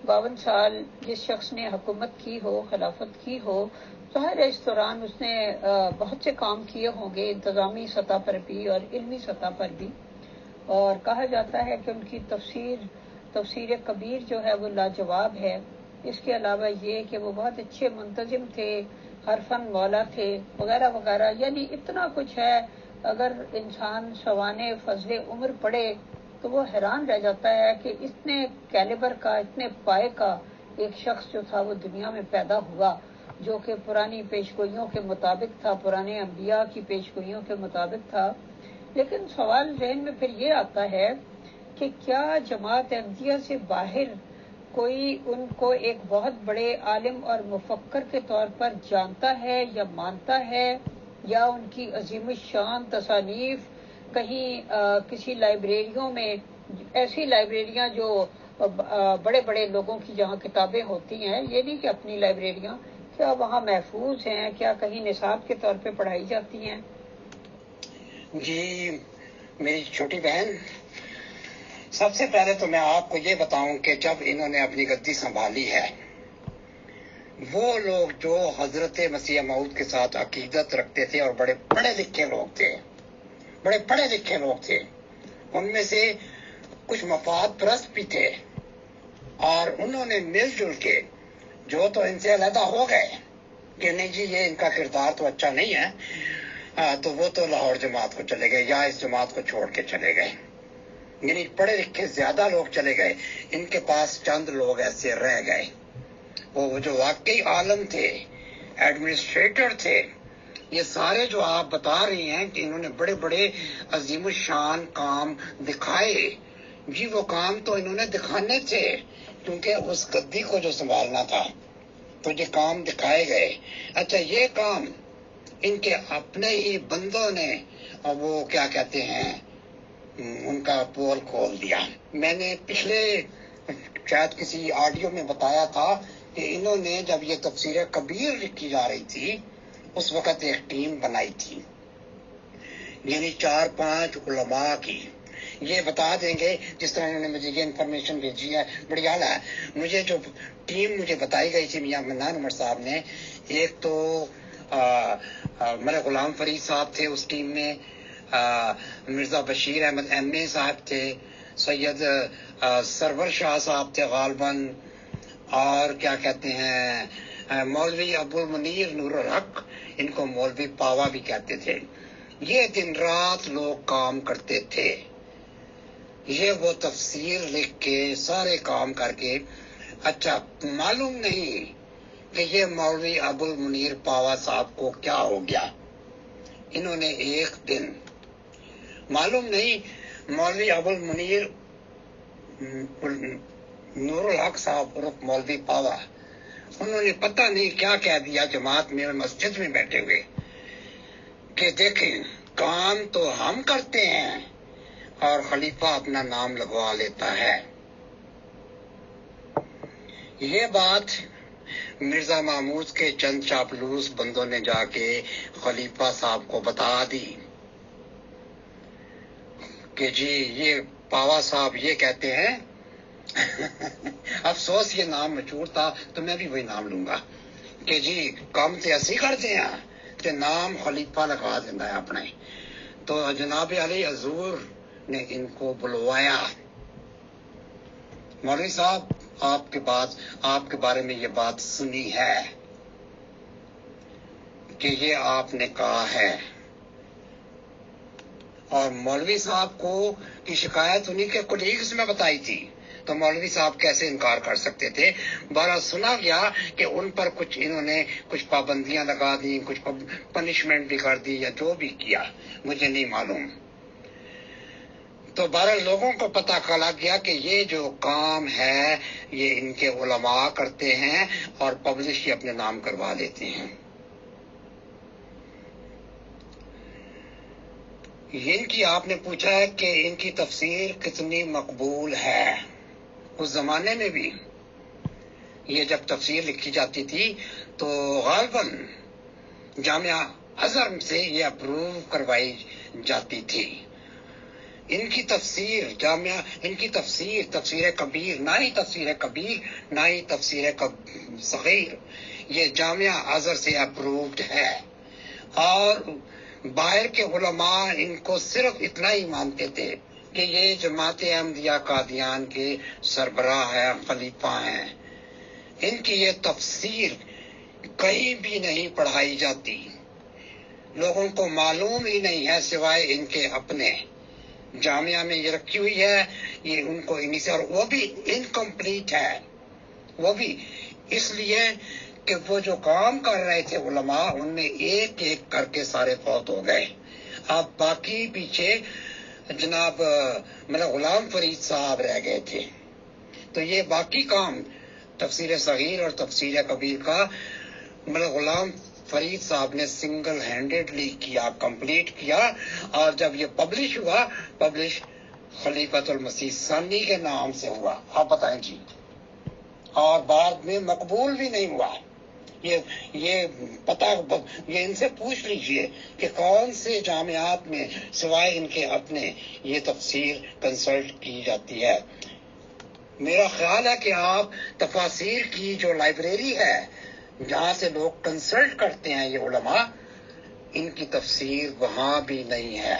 52 سال جس شخص نے حکومت کی ہو، خلافت کی ہو، ظاہر ہے اس دوران اس نے بہت سے کام کیے ہوں گے، انتظامی سطح پر بھی اور علمی سطح پر بھی. اور کہا جاتا ہے کہ ان کی تفسیر کبیر جو ہے وہ لاجواب ہے. اس کے علاوہ یہ کہ وہ بہت اچھے منتظم تھے، ہر فن مولا تھے، وغیرہ وغیرہ. یعنی اتنا کچھ ہے، اگر انسان سوانح فضل عمر پڑھے تو وہ حیران رہ جاتا ہے کہ اتنے کیلیبر کا، اتنے پائے کا ایک شخص جو تھا وہ دنیا میں پیدا ہوا، جو کہ پرانی پیشگوئیوں کے مطابق تھا، پرانے انبیاء کی پیشگوئیوں کے مطابق تھا. لیکن سوال ذہن میں پھر یہ آتا ہے کہ کیا جماعت احمدیہ سے باہر کوئی ان کو ایک بہت بڑے عالم اور مفکر کے طور پر جانتا ہے یا مانتا ہے، یا ان کی عظیم الشان تصانیف کہیں کسی لائبریریوں میں، ایسی لائبریریاں جو بڑے بڑے لوگوں کی جہاں کتابیں ہوتی ہیں، یہ نہیں کہ اپنی لائبریریاں، کیا وہاں محفوظ ہیں، کیا کہیں نصاب کے طور پہ پڑھائی جاتی ہیں؟
جی میری چھوٹی بہن، سب سے پہلے تو میں آپ کو یہ بتاؤں کہ جب انہوں نے اپنی گدی سنبھالی ہے، وہ لوگ جو حضرت مسیح موعود کے ساتھ عقیدت رکھتے تھے اور بڑے پڑھے لکھے لوگ تھے، ان میں سے کچھ مفاد پرست بھی تھے، اور انہوں نے مل جل کے جو تو ان سے علیحدہ ہو گئے کہ نہیں جی یہ ان کا کردار تو اچھا نہیں ہے، تو وہ تو لاہور جماعت کو چلے گئے یا اس جماعت کو چھوڑ کے چلے گئے. یعنی پڑھے لکھے زیادہ لوگ چلے گئے، ان کے پاس چند لوگ ایسے رہ گئے. وہ جو واقعی عالم تھے، ایڈمنسٹریٹر تھے، یہ سارے جو آپ بتا رہی ہیں کہ انہوں نے بڑے بڑے عظیم الشان کام دکھائے. جی وہ کام تو انہوں نے دکھانے تھے، کیونکہ اس گدی کو جو سنبھالنا تھا تو یہ کام دکھائے گئے. اچھا یہ کام ان کے اپنے ہی بندوں نے وہ کیا کہتے ہیں ان کا پول کھول دیا. میں نے پچھلے شاید کسی آڈیو میں بتایا تھا کہ انہوں نے جب یہ تفسیر کبیر لکھی جا رہی تھی اس وقت ایک ٹیم بنائی تھی، یعنی 4-5 علماء کی. یہ بتا دیں گے جس طرح انہوں نے مجھے یہ انفارمیشن بھیجی ہے، بڑی اعلیٰ ہے. مجھے جو ٹیم بتائی گئی تھی میاں منان عمر صاحب نے، ایک تو میرے غلام فرید صاحب تھے اس ٹیم میں، مرزا بشیر احمد ایم صاحب تھے، سید سرور شاہ صاحب تھے غالباً، اور کیا کہتے ہیں مولوی ابو المنیر نور الحق، ان کو مولوی پاوا بھی کہتے تھے. یہ دن رات لوگ کام کرتے تھے، یہ وہ تفسیر لکھ کے سارے کام کر کے. اچھا معلوم نہیں کہ یہ مولوی ابو المنیر پاوا صاحب کو کیا ہو گیا. انہوں نے ایک دن، معلوم نہیں مولوی ابو المنیر نور الحق صاحب عرف مولوی پاوا، انہوں نے پتہ نہیں کیا کہہ دیا جماعت میں، مسجد میں بیٹھے ہوئے، کہ دیکھیں کام تو ہم کرتے ہیں اور خلیفہ اپنا نام لگوا لیتا ہے. یہ بات مرزا محمود کے چند چاپلوس بندوں نے جا کے خلیفہ صاحب کو بتا دی کہ جی یہ پاوا صاحب یہ کہتے ہیں افسوس یہ نام مشہور تھا تو میں بھی وہی نام لوں گا کہ جی کام تے ایسی کرتے ہیں تے نام خلیفہ لگا دینا ہے اپنے. تو جناب علی حضور نے ان کو بلوایا. مولوی صاحب آپ کے بارے میں یہ بات سنی ہے کہ یہ آپ نے کہا ہے, اور مولوی صاحب کو کی شکایت انہی کے کولیگز میں بتائی تھی, تو مولوی صاحب کیسے انکار کر سکتے تھے. بہرحال سنا گیا کہ ان پر کچھ انہوں نے کچھ پابندیاں لگا دی, کچھ پنشمنٹ بھی کر دی, یا جو بھی کیا مجھے نہیں معلوم. تو بہرحال لوگوں کو پتہ لگ گیا کہ یہ جو کام ہے یہ ان کے علماء کرتے ہیں اور پبلش یہ اپنے نام کروا لیتے ہیں. ان کی آپ نے پوچھا ہے کہ ان کی تفسیر کتنی مقبول ہے. اس زمانے میں بھی یہ جب تفسیر لکھی جاتی تھی تو غالباً جامعہ ازہر سے یہ اپروو کروائی جاتی تھی. ان کی تفسیر کبیر، نہ ہی تفسیر کبیر نہ ہی تفسیر صغیر، یہ جامعہ ازہر سے اپرووڈ ہے. اور باہر کے علماء ان کو صرف اتنا ہی مانتے تھے کہ یہ جماعت احمدیہ قادیان کے سربراہ ہیں، خلیفہ ہیں. ان کی یہ تفسیر کہیں بھی نہیں پڑھائی جاتی، لوگوں کو معلوم ہی نہیں ہے سوائے ان کے اپنے. جامعہ میں یہ رکھی ہوئی ہے، یہ ان کو انہی سے، اور وہ بھی انکمپلیٹ ہے. وہ بھی اس لیے کہ وہ جو کام کر رہے تھے علماء، ان میں ایک ایک کر کے سارے فوت ہو گئے. اب باقی پیچھے جناب غلام فرید صاحب رہ گئے تھے. تو یہ باقی کام تفسیر صغیر اور تفسیر کبیر کا غلام فرید صاحب نے سنگل ہینڈڈلی کیا، کمپلیٹ کیا. اور جب یہ پبلش ہوا، پبلش خلیفۃ المسیح ثانی کے نام سے ہوا. آپ بتائیں جی. اور بعد میں مقبول بھی نہیں ہوا. یہ پتہ یہ ان سے پوچھ لیجئے کہ کون سے جامعات میں سوائے ان کے اپنے یہ تفسیر کنسلٹ کی جاتی ہے. میرا خیال ہے کہ آپ تفاسیر کی جو لائبریری ہے جہاں سے لوگ کنسلٹ کرتے ہیں یہ علماء، ان کی تفسیر وہاں بھی نہیں ہے.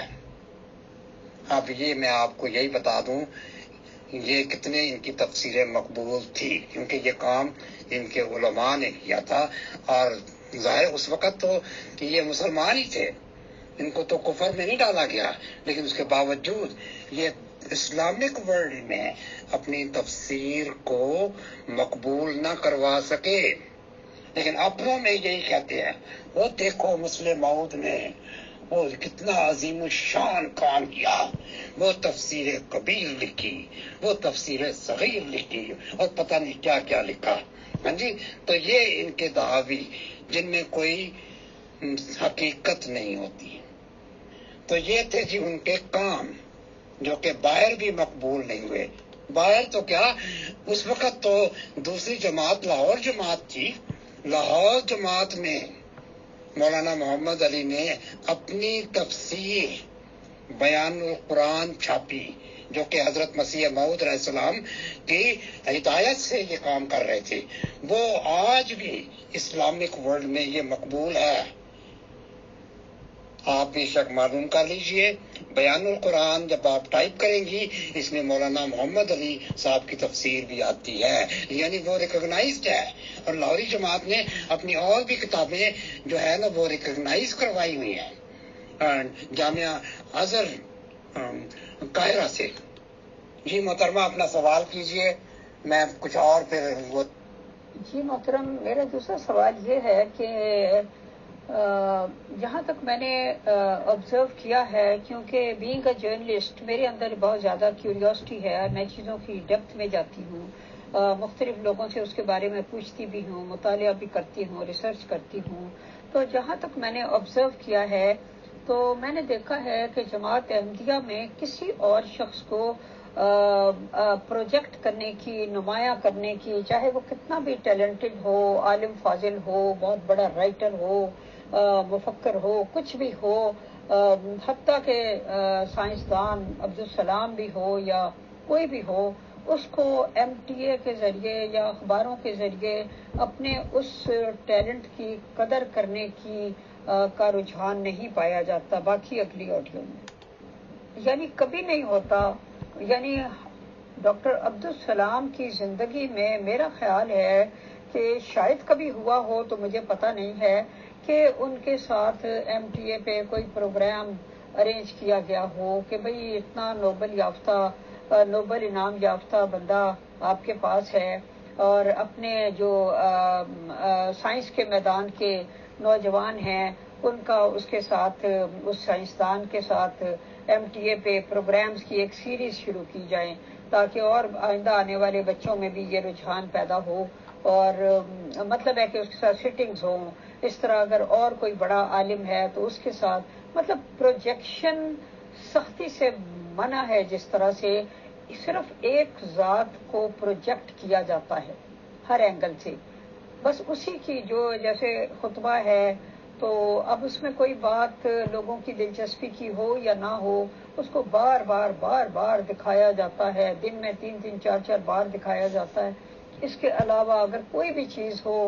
اب یہ میں آپ کو یہی بتا دوں یہ کتنے ان کی تفسیریں مقبول تھی، کیونکہ یہ کام ان کے علماء نے کیا تھا. اور ظاہر اس وقت تو کہ یہ مسلمان ہی تھے، ان کو تو کفر میں نہیں ڈالا گیا، لیکن اس کے باوجود یہ اسلامک ورلڈ میں اپنی تفسیر کو مقبول نہ کروا سکے. لیکن اپنوں میں یہی کہتے ہیں، وہ دیکھو مسلم موعود نے وہ کتنا عظیم الشان کام کیا، وہ تفسیر کبیر لکھی، وہ تفسیر صغیر لکھی، اور پتہ نہیں کیا کیا لکھا. ہاں جی. تو یہ ان کے دعوی جن میں کوئی حقیقت نہیں ہوتی. تو یہ تھے جی ان کے کام جو کہ باہر بھی مقبول نہیں ہوئے. باہر تو کیا، اس وقت تو دوسری جماعت لاہور جماعت تھی. لاہور جماعت میں مولانا محمد علی نے اپنی تفسیر بیان القرآن چھاپی، جو کہ حضرت مسیح موعود علیہ السلام کی ہدایت سے یہ کام کر رہے تھے. وہ آج بھی اسلامک ورلڈ میں یہ مقبول ہے. آپ بے شک معلوم کر لیجئے، بیان القرآن جب آپ ٹائپ کریں گی اس میں مولانا محمد علی صاحب کی تفسیر بھی آتی ہے، یعنی وہ ریکگنائزڈ ہے. اور لاہوری جماعت نے اپنی اور بھی کتابیں جو ہے نا وہ ریکگنائز کروائی ہوئی ہیں جامعہ ازہر قاہرہ سے. جی محترمہ اپنا سوال کیجئے، میں کچھ اور پھر وہ.
جی محترم، میرا دوسرا سوال یہ ہے کہ جہاں تک میں نے آبزرو کیا ہے، کیونکہ بینگ اے جرنلسٹ میرے اندر بہت زیادہ کیوریوسٹی ہے، میں چیزوں کی ڈیپتھ میں جاتی ہوں، مختلف لوگوں سے اس کے بارے میں پوچھتی بھی ہوں، مطالعہ بھی کرتی ہوں، ریسرچ کرتی ہوں. تو جہاں تک میں نے آبزرو کیا ہے تو میں نے دیکھا ہے کہ جماعت احمدیہ میں کسی اور شخص کو پروجیکٹ کرنے کی، نمایاں کرنے کی، چاہے وہ کتنا بھی ٹیلنٹڈ ہو، عالم فاضل ہو، بہت بڑا رائٹر ہو، مفکر ہو، کچھ بھی ہو، حتیٰ کہ سائنسدان عبدالسلام بھی ہو یا کوئی بھی ہو، اس کو ایم ٹی اے کے ذریعے یا اخباروں کے ذریعے اپنے اس ٹیلنٹ کی قدر کرنے کی کا رجحان نہیں پایا جاتا باقی اگلی آڈیو میں، یعنی کبھی نہیں ہوتا۔ یعنی ڈاکٹر عبدالسلام کی زندگی میں میرا خیال ہے کہ شاید کبھی ہوا ہو تو مجھے پتہ نہیں ہے کہ ان کے ساتھ ایم ٹی اے پہ کوئی پروگرام ارینج کیا گیا ہو کہ بھئی اتنا نوبل انعام یافتہ بندہ آپ کے پاس ہے اور اپنے جو سائنس کے میدان کے نوجوان ہیں ان کا اس کے ساتھ، اس سائنسدان کے ساتھ ایم ٹی اے پہ پروگرامز کی ایک سیریز شروع کی جائیں تاکہ اور آئندہ آنے والے بچوں میں بھی یہ رجحان پیدا ہو، اور مطلب ہے کہ اس کے ساتھ سٹنگز ہوں۔ اس طرح اگر اور کوئی بڑا عالم ہے تو اس کے ساتھ، مطلب پروجیکشن سختی سے منع ہے، جس طرح سے صرف ایک ذات کو پروجیکٹ کیا جاتا ہے ہر اینگل سے، بس اسی کی جو جیسے خطبہ ہے تو اب اس میں کوئی بات لوگوں کی دلچسپی کی ہو یا نہ ہو، اس کو بار بار دکھایا جاتا ہے، دن میں 3 4 بار دکھایا جاتا ہے۔ اس کے علاوہ اگر کوئی بھی چیز ہو،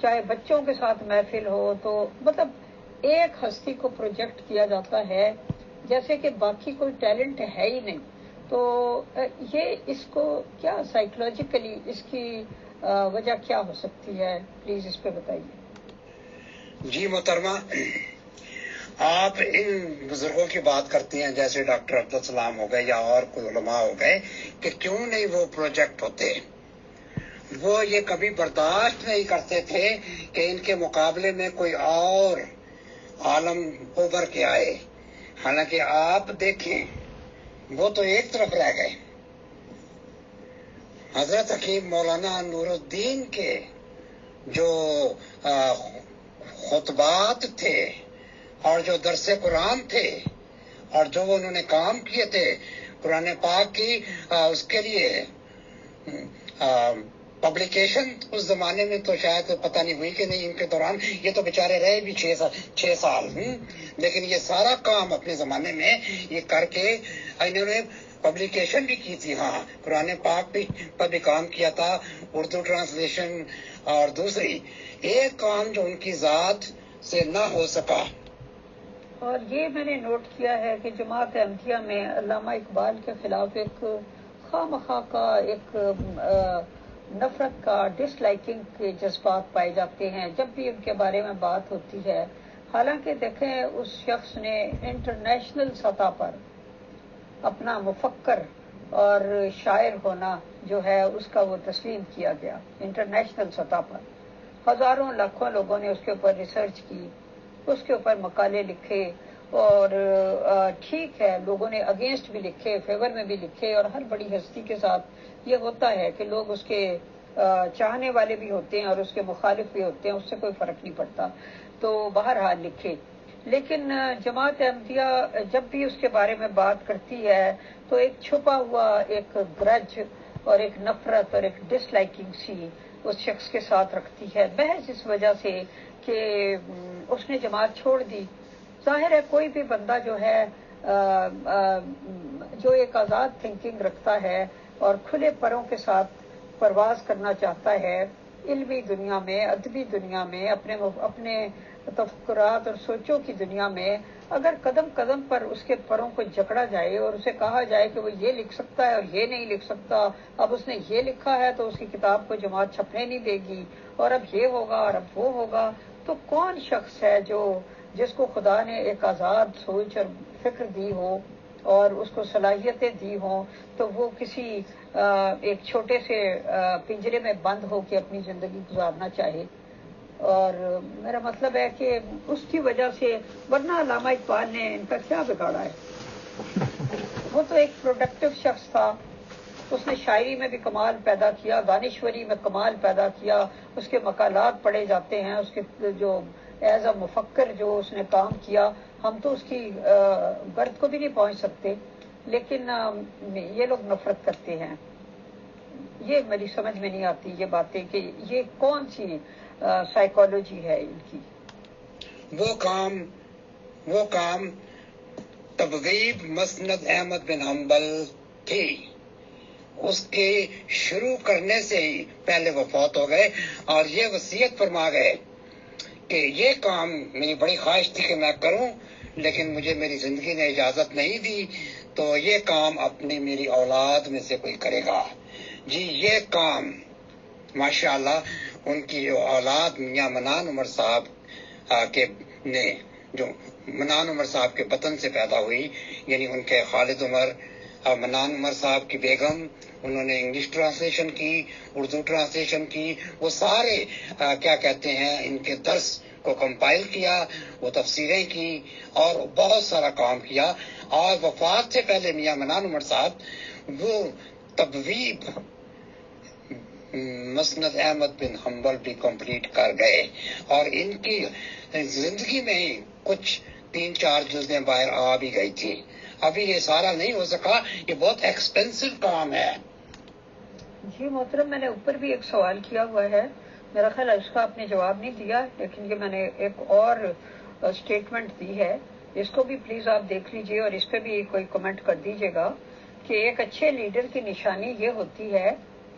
چاہے بچوں کے ساتھ محفل ہو، تو مطلب ایک ہستی کو پروجیکٹ کیا جاتا ہے جیسے کہ باقی کوئی ٹیلنٹ ہے ہی نہیں۔ تو یہ اس کو کیا سائیکولوجیکلی اس کی وجہ کیا ہو سکتی ہے، پلیز اس پہ بتائیے۔
جی محترمہ، آپ ان بزرگوں کی بات کرتی ہیں جیسے ڈاکٹر عبدالسلام ہو گئے یا اور کوئی علماء ہو گئے کہ کیوں نہیں وہ پروجیکٹ ہوتے، وہ یہ کبھی برداشت نہیں کرتے تھے کہ ان کے مقابلے میں کوئی اور عالم ابھر کے آئے۔ حالانکہ آپ دیکھیں وہ تو ایک طرف رہ گئے۔ حضرت حکیم مولانا نور الدین کے جو خطبات تھے اور جو درس قرآن تھے اور جو انہوں نے کام کیے تھے قرآن پاک کی، اس کے لیے پبلیکیشن اس زمانے میں تو شاید پتہ نہیں ہوئی کہ نہیں ان کے دوران، یہ تو بیچارے رہے بھی 6 سال، لیکن یہ سارا کام اپنے زمانے میں یہ کر کے انہوں نے پبلیکیشن بھی کی تھی۔ ہاں، قرآن پاک پر بھی کام کیا تھا، اردو ٹرانسلیشن، اور دوسری ایک کام جو ان کی ذات سے نہ ہو سکا۔
اور یہ میں نے نوٹ کیا ہے کہ جماعت احمدیہ میں علامہ اقبال کے خلاف ایک خواہ مخواہ کا، ایک نفرت کا، ڈس لائکنگ کے جذبات پائے جاتے ہیں جب بھی ان کے بارے میں بات ہوتی ہے۔ حالانکہ دیکھیں اس شخص نے انٹرنیشنل سطح پر اپنا مفکر اور شاعر ہونا جو ہے اس کا وہ تسلیم کیا گیا انٹرنیشنل سطح پر۔ ہزاروں لاکھوں لوگوں نے اس کے اوپر ریسرچ کی، اس کے اوپر مقالے لکھے، اور ٹھیک ہے لوگوں نے اگینسٹ بھی لکھے، فیور میں بھی لکھے، اور ہر بڑی ہستی کے ساتھ یہ ہوتا ہے کہ لوگ اس کے چاہنے والے بھی ہوتے ہیں اور اس کے مخالف بھی ہوتے ہیں، اس سے کوئی فرق نہیں پڑتا، تو بہرحال لکھے۔ لیکن جماعت احمدیہ جب بھی اس کے بارے میں بات کرتی ہے تو ایک چھپا ہوا ایک گرج اور ایک نفرت اور ایک ڈس لائکنگ سی اس شخص کے ساتھ رکھتی ہے، محض اس وجہ سے کہ اس نے جماعت چھوڑ دی۔ ظاہر ہے کوئی بھی بندہ جو ہے جو ایک آزاد تھنکنگ رکھتا ہے اور کھلے پروں کے ساتھ پرواز کرنا چاہتا ہے علمی دنیا میں، ادبی دنیا میں، اپنے تفکرات اور سوچوں کی دنیا میں، اگر قدم قدم پر اس کے پروں کو جکڑا جائے اور اسے کہا جائے کہ وہ یہ لکھ سکتا ہے اور یہ نہیں لکھ سکتا، اب اس نے یہ لکھا ہے تو اس کی کتاب کو جماعت چھپنے نہیں دے گی، اور اب یہ ہوگا اور اب وہ ہوگا، تو کون شخص ہے جس کو خدا نے ایک آزاد سوچ اور فکر دی ہو اور اس کو صلاحیتیں دی ہوں، تو وہ کسی ایک چھوٹے سے پنجرے میں بند ہو کے اپنی زندگی گزارنا چاہے؟ اور میرا مطلب ہے کہ اس کی وجہ سے، ورنہ علامہ اقبال نے ان کا کیا بگاڑا ہے؟ وہ تو ایک پروڈکٹیو شخص تھا، اس نے شاعری میں بھی کمال پیدا کیا، دانشوری میں کمال پیدا کیا، اس کے مقالات پڑھے جاتے ہیں، اس کے جو ایز اے مفکر جو اس نے کام کیا، ہم تو اس کی گرد کو بھی نہیں پہنچ سکتے، لیکن یہ لوگ نفرت کرتے ہیں. یہ میری سمجھ میں نہیں آتی یہ باتیں کہ یہ کون سی سائیکالوجی ہے ان کی.
وہ کام تبغیب مسند احمد بن حنبل تھی. اس کے شروع کرنے سے ہی پہلے وہ فوت ہو گئے اور یہ وصیت فرما گئے کہ یہ کام میری بڑی خواہش تھی کہ میں کروں، لیکن مجھے میری زندگی نے اجازت نہیں دی، تو یہ کام اپنی میری اولاد میں سے کوئی کرے گا. جی یہ کام ماشاءاللہ ان کی جو اولاد میاں منان عمر صاحب نے جو منان عمر صاحب کے بطن سے پیدا ہوئی، یعنی ان کے خالد عمر اور منان عمر صاحب کی بیگم، انہوں نے انگلش ٹرانسلیشن کی، اردو ٹرانسلیشن کی، وہ سارے کیا کہتے ہیں ان کے درس کو کمپائل کیا، وہ تفسیریں کی اور بہت سارا کام کیا. اور وفات سے پہلے میاں منان عمر صاحب وہ تبویب مسند احمد بن حنبل بھی کمپلیٹ کر گئے اور ان کی زندگی میں ہی کچھ 3-4 جلدیں باہر آ بھی گئی تھی. ابھی یہ سارا نہیں ہو سکا، یہ بہت ایکسپینسو کام ہے.
جی محترم، میں نے اوپر بھی ایک سوال کیا ہوا ہے، میرا خیال ہے اس کا آپ نے جواب نہیں دیا، لیکن یہ میں نے ایک اور اسٹیٹمنٹ دی ہے، اس کو بھی پلیز آپ دیکھ لیجئے اور اس پہ بھی کوئی کمنٹ کر دیجئے گا کہ ایک اچھے لیڈر کی نشانی یہ ہوتی ہے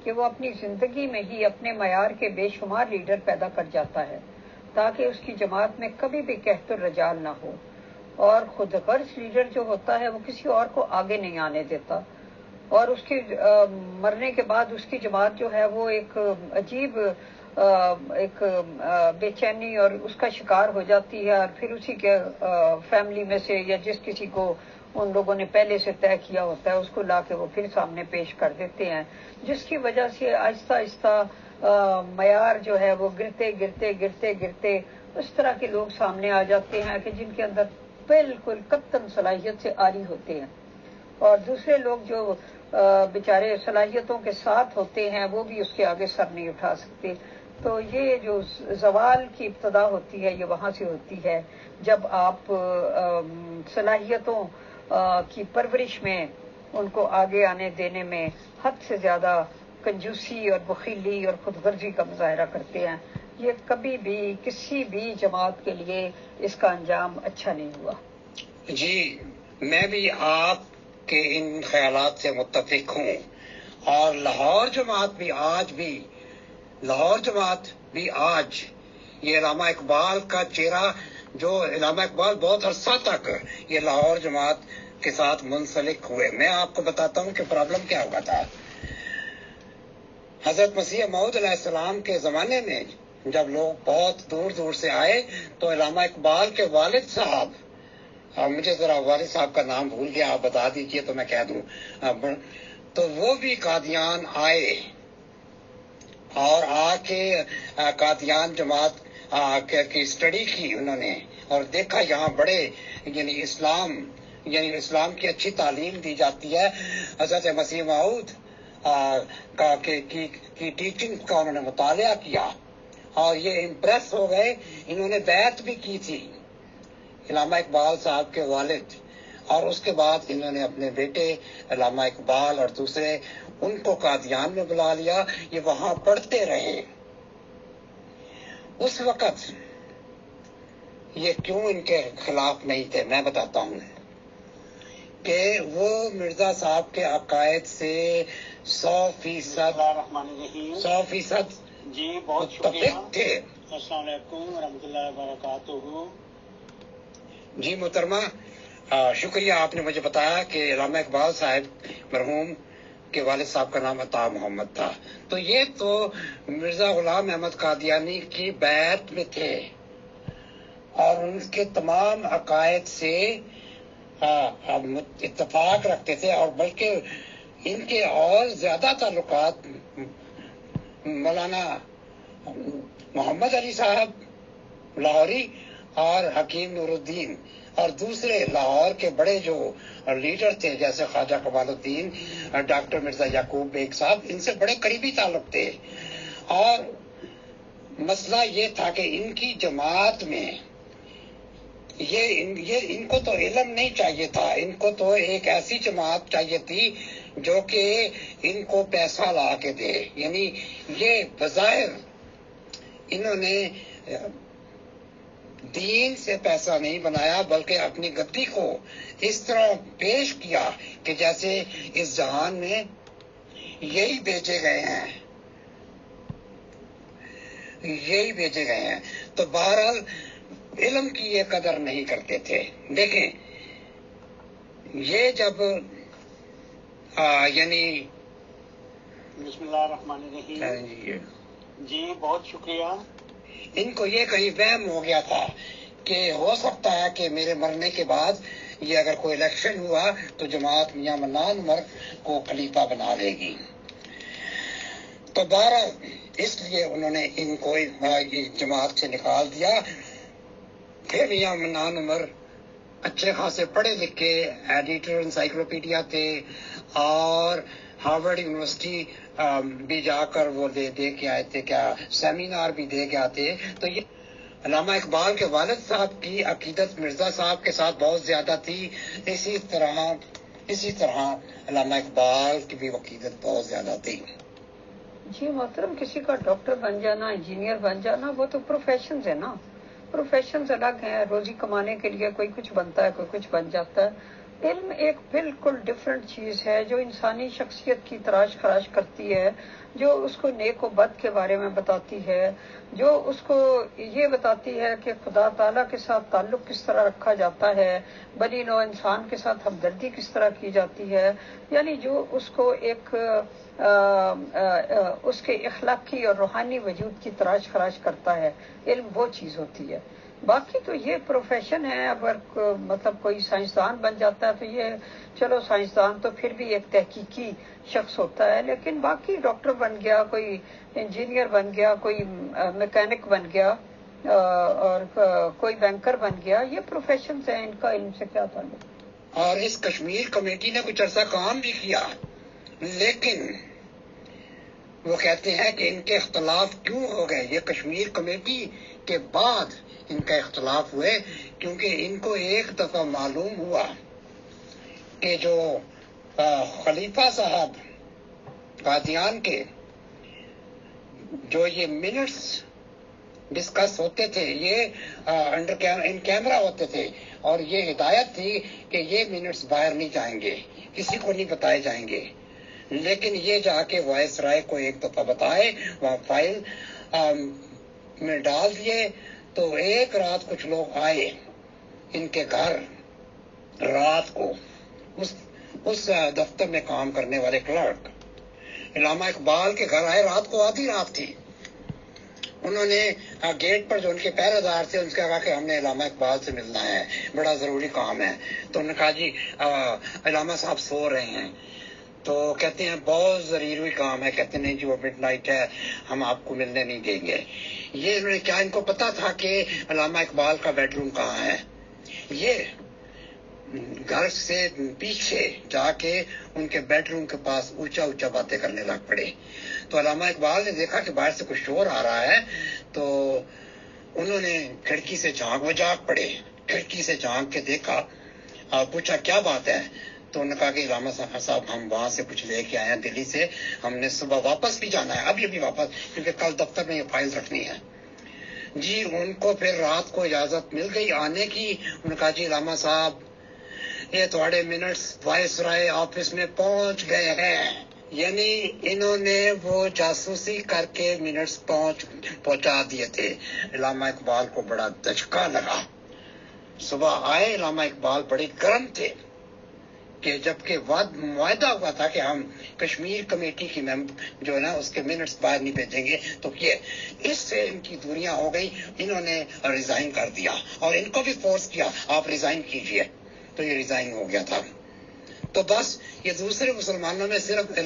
کہ وہ اپنی زندگی میں ہی اپنے معیار کے بے شمار لیڈر پیدا کر جاتا ہے تاکہ اس کی جماعت میں کبھی بھی قحط الرجال نہ ہو، اور خود غرض لیڈر جو ہوتا ہے وہ کسی اور کو آگے نہیں آنے دیتا، اور اس کے مرنے کے بعد اس کی جماعت جو ہے وہ ایک عجیب ایک بے چینی اور اس کا شکار ہو جاتی ہے، اور پھر اسی کے فیملی میں سے یا جس کسی کو ان لوگوں نے پہلے سے طے کیا ہوتا ہے اس کو لا کے وہ پھر سامنے پیش کر دیتے ہیں، جس کی وجہ سے آہستہ آہستہ معیار جو ہے وہ گرتے گرتے گرتے گرتے اس طرح کے لوگ سامنے آ جاتے ہیں کہ جن کے اندر بالکل قطعاً صلاحیت سے عاری ہوتے ہیں، اور دوسرے لوگ جو بیچارے صلاحیتوں کے ساتھ ہوتے ہیں وہ بھی اس کے آگے سر نہیں اٹھا سکتے. تو یہ جو زوال کی ابتدا ہوتی ہے یہ وہاں سے ہوتی ہے جب آپ صلاحیتوں کی پرورش میں ان کو آگے آنے دینے میں حد سے زیادہ کنجوسی اور بخیلی اور خود غرضی کا مظاہرہ کرتے ہیں. یہ کبھی بھی کسی بھی جماعت کے لیے اس کا انجام اچھا نہیں ہوا.
جی میں بھی آپ کے ان خیالات سے متفق ہوں، اور لاہور جماعت بھی آج یہ علامہ اقبال کا چہرہ، جو علامہ اقبال بہت عرصہ تک یہ لاہور جماعت کے ساتھ منسلک ہوئے. میں آپ کو بتاتا ہوں کہ پرابلم کیا ہوا تھا. حضرت مسیح موعود علیہ السلام کے زمانے میں جب لوگ بہت دور دور سے آئے تو علامہ اقبال کے والد صاحب، مجھے ذرا والد صاحب کا نام بھول گیا، آپ بتا دیجئے تو میں کہہ دوں، تو وہ بھی قادیان آئے اور آ کے قادیان جماعت کی اسٹڈی کی انہوں نے، اور دیکھا یہاں بڑے یعنی اسلام کی اچھی تعلیم دی جاتی ہے. حضرت مسیح موعود کی ٹیچنگ کا انہوں نے مطالعہ کیا اور یہ امپریس ہو گئے. انہوں نے بیعت بھی کی تھی علامہ اقبال صاحب کے والد، اور اس کے بعد انہوں نے اپنے بیٹے علامہ اقبال اور دوسرے ان کو قادیان میں بلا لیا. یہ وہاں پڑھتے رہے. اس وقت یہ کیوں ان کے خلاف نہیں تھے میں بتاتا ہوں کہ وہ مرزا صاحب کے عقائد سے 100%
جی بہت شکریہ.
متفق تھے.
السلام علیکم ورحمۃ اللہ وبرکاتہ.
جی محترمہ، شکریہ آپ نے مجھے بتایا کہ علامہ اقبال صاحب مرحوم کے والد صاحب کا نام عطا محمد تھا. تو یہ تو مرزا غلام احمد قادیانی کی بیعت میں تھے اور ان کے تمام عقائد سے اتفاق رکھتے تھے، اور بلکہ ان کے اور زیادہ تعلقات مولانا محمد علی صاحب لاہوری اور حکیم نور الدین اور دوسرے لاہور کے بڑے جو لیڈر تھے جیسے خواجہ کمال الدین، ڈاکٹر مرزا یعقوب بیگ صاحب، ان سے بڑے قریبی تعلق تھے. اور مسئلہ یہ تھا کہ ان کی جماعت میں یہ ان کو تو علم نہیں چاہیے تھا، ان کو تو ایک ایسی جماعت چاہیے تھی جو کہ ان کو پیسہ لا کے دے. یعنی یہ بظاہر انہوں نے دین سے پیسہ نہیں بنایا، بلکہ اپنی گدی کو اس طرح پیش کیا کہ جیسے اس جہان میں یہی بیچے گئے ہیں، یہی بیچے گئے ہیں. تو بہرحال علم کی یہ قدر نہیں کرتے تھے. دیکھیں یہ جب یعنی
بسم اللہ الرحمن الرحیم. جی بہت شکریہ.
ان کو یہ کہیں وہم ہو گیا تھا کہ ہو سکتا ہے کہ میرے مرنے کے بعد یہ اگر کوئی الیکشن ہوا تو جماعت میاں منان عمر کو خلیفہ بنا لے گی. تو بہرحال اس لیے انہوں نے ان کو جماعت سے نکال دیا. پھر میاں منان عمر اچھے خاصے پڑھے لکھے ایڈیٹر انسائکلوپیڈیا تھے، اور ہارورڈ یونیورسٹی بھی جا کر وہ دے کے آئے تھے، کیا سیمینار بھی دے کے آتے. تو یہ علامہ اقبال کے والد صاحب کی عقیدت مرزا صاحب کے ساتھ بہت زیادہ تھی. اسی طرح علامہ اقبال کی بھی عقیدت بہت زیادہ تھی.
جی محترم، کسی کا ڈاکٹر بن جانا، انجینئر بن جانا، وہ تو پروفیشنز ہے نا. پروفیشنز الگ ہیں، روزی کمانے کے لیے کوئی کچھ بنتا ہے، کوئی کچھ بن جاتا ہے. علم ایک بالکل ڈفرینٹ چیز ہے جو انسانی شخصیت کی تراش خراش کرتی ہے، جو اس کو نیک و بد کے بارے میں بتاتی ہے، جو اس کو یہ بتاتی ہے کہ خدا تعالیٰ کے ساتھ تعلق کس طرح رکھا جاتا ہے، بنی نوع انسان کے ساتھ ہمدردی کس طرح کی جاتی ہے. یعنی جو اس کو ایک اس کے اخلاقی اور روحانی وجود کی تراش خراش کرتا ہے، علم وہ چیز ہوتی ہے. باقی تو یہ پروفیشن ہے. اگر مطلب کوئی سائنسدان بن جاتا ہے تو یہ چلو سائنسدان تو پھر بھی ایک تحقیقی شخص ہوتا ہے، لیکن باقی ڈاکٹر بن گیا، کوئی انجینئر بن گیا، کوئی میکینک بن گیا، اور کوئی بینکر بن گیا، یہ پروفیشنز ہیں، ان کا علم سے کیا تعلق.
اور اس کشمیر کمیٹی نے کچھ عرصہ کام بھی کیا، لیکن وہ کہتے ہیں کہ ان کے اختلاف کیوں ہو گئے. یہ کشمیر کمیٹی کے بعد ان کا اختلاف ہوئے، کیونکہ ان کو ایک دفعہ معلوم ہوا کہ جو خلیفہ صاحب قادیان کے جو یہ منٹس ڈسکس ہوتے تھے، یہ ان کیمرہ ہوتے تھے، اور یہ ہدایت تھی کہ یہ منٹس باہر نہیں جائیں گے، کسی کو نہیں بتائے جائیں گے. لیکن یہ جا کے وائس رائے کو ایک دفعہ بتائے، وہاں فائل میں ڈال دیے. تو ایک رات کچھ لوگ آئے ان کے گھر رات کو، اس دفتر میں کام کرنے والے کلرک علامہ اقبال کے گھر آئے رات کو، آدھی رات تھی. انہوں نے گیٹ پر جو ان کے پہرے دار تھے ان سے کہا کہ ہم نے علامہ اقبال سے ملنا ہے، بڑا ضروری کام ہے. تو انہوں نے کہا جی علامہ صاحب سو رہے ہیں. تو کہتے ہیں بہت ضروری کام ہے. کہتے نہیں جی وہ مڈ نائٹ ہے، ہم آپ کو ملنے نہیں دیں گے. یہ انہوں نے کیا ان کو پتا تھا کہ علامہ اقبال کا بیڈ روم کہاں ہے؟ یہ گھر سے پیچھے جا کے ان کے بیڈ روم کے پاس اونچا اونچا باتیں کرنے لگ پڑے. تو علامہ اقبال نے دیکھا کہ باہر سے کچھ شور آ رہا ہے، تو انہوں نے کھڑکی سے جھانک پڑے، کھڑکی سے جھانک کے دیکھا اور پوچھا کیا بات ہے. تو انہوں نے کہا کہ علامہ صاحب ہم وہاں سے کچھ لے کے آئے ہیں دلی سے، ہم نے صبح واپس بھی جانا ہے، ابھی واپس، کیونکہ کل دفتر میں یہ فائل رکھنی ہے. جی ان کو پھر رات کو اجازت مل گئی آنے کی. انہوں نے کہا جی علامہ صاحب یہ تھوڑے منٹس وائس رائے آفس میں پہنچ گئے ہیں. یعنی انہوں نے وہ جاسوسی کر کے منٹس پہنچا دیے تھے. علامہ اقبال کو بڑا دھچکا لگا. صبح آئے علامہ اقبال بڑے گرم تھے کہ جبکہ معاہدہ ہوا تھا کہ ہم کشمیر کمیٹی کی جو ہے نا اس کے منٹس باہر نہیں بھیجیں گے. تو یہ اس سے ان کی دوریاں ہو گئی. انہوں نے ریزائن کر دیا اور ان کو بھی فورس کیا آپ ریزائن کیجئے. تو یہ ریزائن ہو گیا تھا. تو بس یہ دوسرے مسلمانوں میں صرف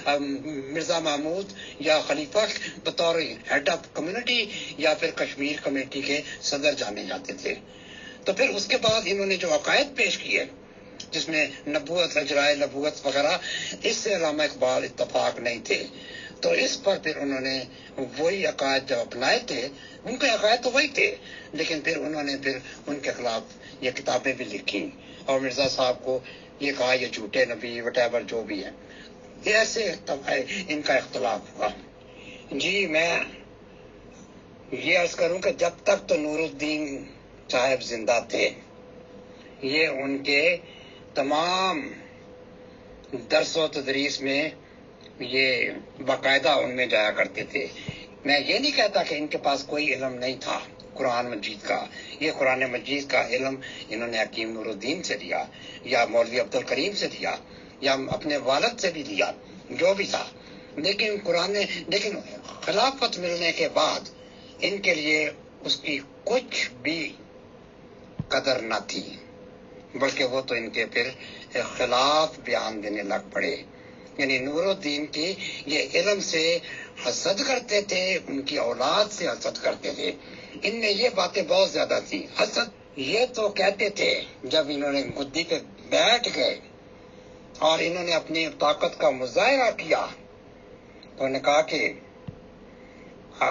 مرزا محمود یا خلیفہ بطور ہیڈ آف کمیونٹی یا پھر کشمیر کمیٹی کے صدر جانے جاتے تھے. تو پھر اس کے بعد انہوں نے جو عقائد پیش کیے جس میں نبوت، اجرائے نبوت وغیرہ، اس سے علامہ اقبال اتفاق نہیں تھے. تو اس پر پھر انہوں نے وہی عقائد جو اپنائے تھے، ان کے عقائد تو وہی تھے، لیکن پھر انہوں نے پھر ان کے خلاف یہ کتابیں بھی لکھی اور مرزا صاحب کو یہ کہا یہ جھوٹے نبی وٹ ایور جو بھی ہے، ایسے ان کا اختلاف ہوا۔ جی میں یہ عرض کروں کہ جب تک تو نور الدین صاحب زندہ تھے، یہ ان کے تمام درس و تدریس میں یہ باقاعدہ ان میں جایا کرتے تھے۔ میں یہ نہیں کہتا کہ ان کے پاس کوئی علم نہیں تھا قرآن مجید کا، یہ قرآن مجید کا علم انہوں نے حکیم نور الدین سے لیا یا مولوی عبد الکریم سے لیا یا اپنے والد سے بھی لیا، جو بھی تھا، لیکن خلافت ملنے کے بعد ان کے لیے اس کی کچھ بھی قدر نہ تھی، بلکہ وہ تو ان کے پھر خلاف بیان دینے لگ پڑے۔ یعنی نور الدین کی یہ علم سے حسد کرتے تھے، ان کی اولاد سے حسد کرتے تھے، ان میں یہ باتیں بہت زیادہ تھی۔ حسد یہ تو کہتے تھے جب انہوں نے گدی پہ بیٹھ گئے اور انہوں نے اپنی طاقت کا مظاہرہ کیا تو انہوں نے کہا کہ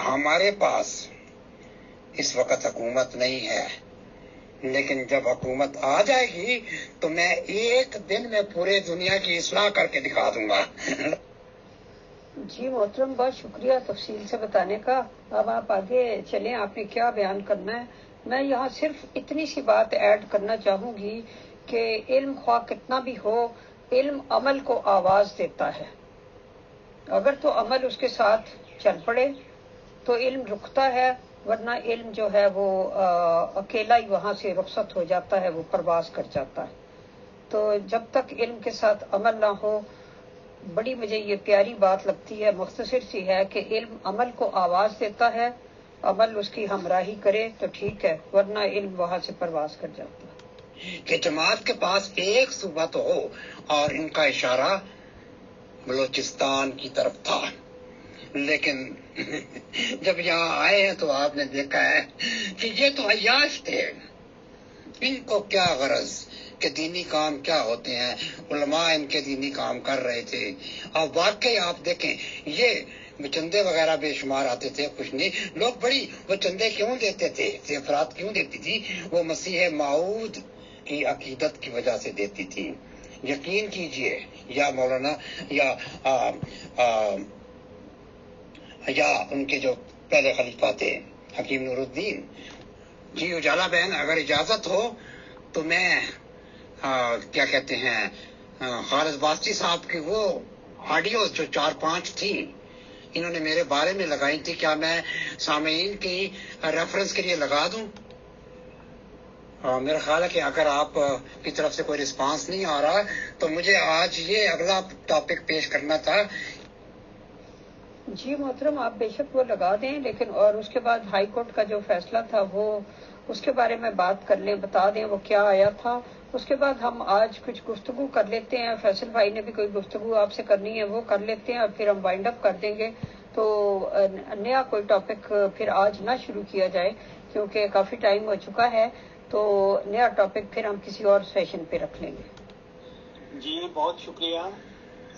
ہمارے پاس اس وقت حکومت نہیں ہے، لیکن جب حکومت آ جائے گی تو میں ایک دن میں پورے دنیا کی اصلاح کر کے دکھا دوں گا۔
جی محترم، بہت شکریہ تفصیل سے بتانے کا۔ اب آپ آگے چلیں، آپ نے کیا بیان کرنا ہے۔ میں یہاں صرف اتنی سی بات ایڈ کرنا چاہوں گی کہ علم خواہ کتنا بھی ہو، علم عمل کو آواز دیتا ہے۔ اگر تو عمل اس کے ساتھ چل پڑے تو علم رکتا ہے، ورنہ علم جو ہے وہ اکیلا ہی وہاں سے رخصت ہو جاتا ہے، وہ پرواز کر جاتا ہے۔ تو جب تک علم کے ساتھ عمل نہ ہو، بڑی مجھے یہ پیاری بات لگتی ہے، مختصر سی ہے کہ علم عمل کو آواز دیتا ہے، عمل اس کی ہمراہی کرے تو ٹھیک ہے، ورنہ علم وہاں سے پرواز کر جاتا ہے۔
کہ جماعت کے پاس ایک صوبہ تو ہو، اور ان کا اشارہ بلوچستان کی طرف تھا، لیکن جب یہاں آئے ہیں تو آپ نے دیکھا ہے کہ یہ تو عیاش تھے، ان کو کیا غرض کہ دینی کام کیا ہوتے ہیں، علماء ان کے دینی کام کر رہے تھے۔ اور واقعی آپ دیکھیں یہ چندے وغیرہ بے شمار آتے تھے، کچھ نہیں، لوگ بڑی وہ چندے کیوں دیتے تھے، افراد کیوں دیتی تھی، وہ مسیح موعود کی عقیدت کی وجہ سے دیتی تھی۔ یقین کیجئے یا مولانا یا ان کے جو پہلے خلیفہ تھے حکیم نور الدین جی، اجالا بہن اگر اجازت ہو تو میں کیا کہتے ہیں خالد باستی صاحب کی وہ آڈیوز جو 4-5 تھیں انہوں نے میرے بارے میں لگائی تھی، کیا میں سامعین کی ریفرنس کے لیے لگا دوں؟ میرا خیال ہے کہ اگر آپ کی طرف سے کوئی رسپانس نہیں آ رہا تو مجھے آج یہ اگلا ٹاپک پیش کرنا تھا۔
جی محترم، آپ بے شک وہ لگا دیں، لیکن اور اس کے بعد ہائی کورٹ کا جو فیصلہ تھا وہ اس کے بارے میں بات کر لیں، بتا دیں وہ کیا آیا تھا۔ اس کے بعد ہم آج کچھ گفتگو کر لیتے ہیں، فیصل بھائی نے بھی کوئی گفتگو آپ سے کرنی ہے وہ کر لیتے ہیں، اور پھر ہم وائنڈ اپ کر دیں گے۔ تو نیا کوئی ٹاپک پھر آج نہ شروع کیا جائے کیونکہ کافی ٹائم ہو چکا ہے، تو نیا ٹاپک پھر ہم کسی اور سیشن پہ رکھ لیں گے۔
جی بہت شکریہ،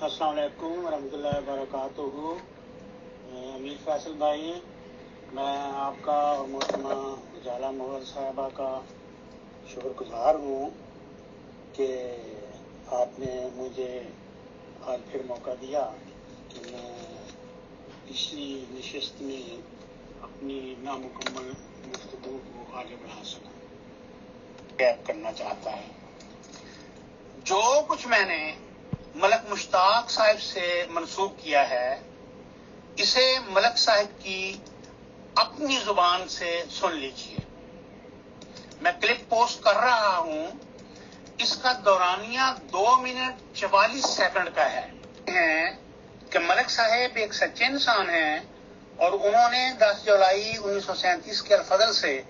السلام علیکم ورحمۃ اللہ وبرکاتہ۔ امیر فیصل بھائی، میں آپ کا اور محترمہ اجالا مغل صاحبہ کا شکر گزار ہوں کہ آپ نے مجھے آج پھر موقع دیا کہ میں پچھلی نشست میں اپنی نامکمل گفتگو کو آگے بڑھا سکوں۔ گیپ کرنا چاہتا ہے جو کچھ میں نے ملک مشتاق صاحب سے منسوب کیا ہے، اسے ملک صاحب کی اپنی زبان سے سن لیجئے۔ میں کلپ پوسٹ کر رہا ہوں، اس کا دورانیہ 2 منٹ 44 سیکنڈ کا ہے کہ ملک صاحب ایک سچے انسان ہیں اور انہوں نے 10 جولائی 1937 کے الفضل سے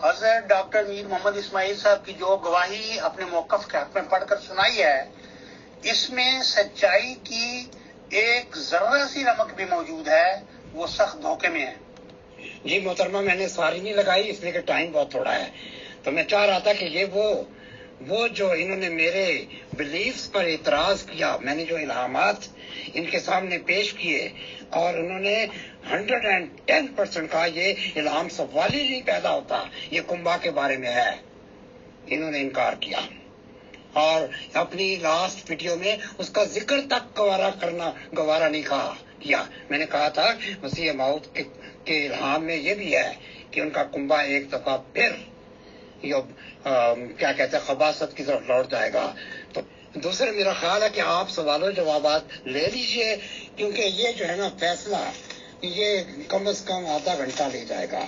حضرت ڈاکٹر میر محمد اسماعیل صاحب کی جو گواہی اپنے موقف کے حق میں پڑھ کر سنائی ہے، اس میں سچائی کی ایک ذرہ سی رمق بھی موجود ہے، وہ سخت دھوکے میں ہے۔
جی محترمہ، میں نے ساری نہیں لگائی اس لیے کہ ٹائم بہت تھوڑا ہے، تو میں چاہ رہا تھا کہ یہ وہ وہ جو انہوں نے میرے بلیفز پر اعتراض کیا، میں نے جو الہامات ان کے سامنے پیش کیے، اور انہوں نے 110% کہا یہ الہام سوال ہی نہیں پیدا ہوتا، یہ کنبہ کے بارے میں ہے، انہوں نے انکار کیا، اور اپنی لاسٹ ویڈیو میں اس کا ذکر تک گوارا نہیں کیا۔ میں نے کہا تھا مسیح موعود کے الہام میں یہ بھی ہے کہ ان کا کنبہ ایک دفعہ پھر کیا کہتے ہیں خباثت کی طرف لوٹ جائے گا۔ تو دوسرے میرا خیال ہے کہ آپ سوال و جوابات لے لیجئے، کیونکہ یہ جو ہے نا فیصلہ یہ کم از کم آدھا گھنٹہ لے جائے گا۔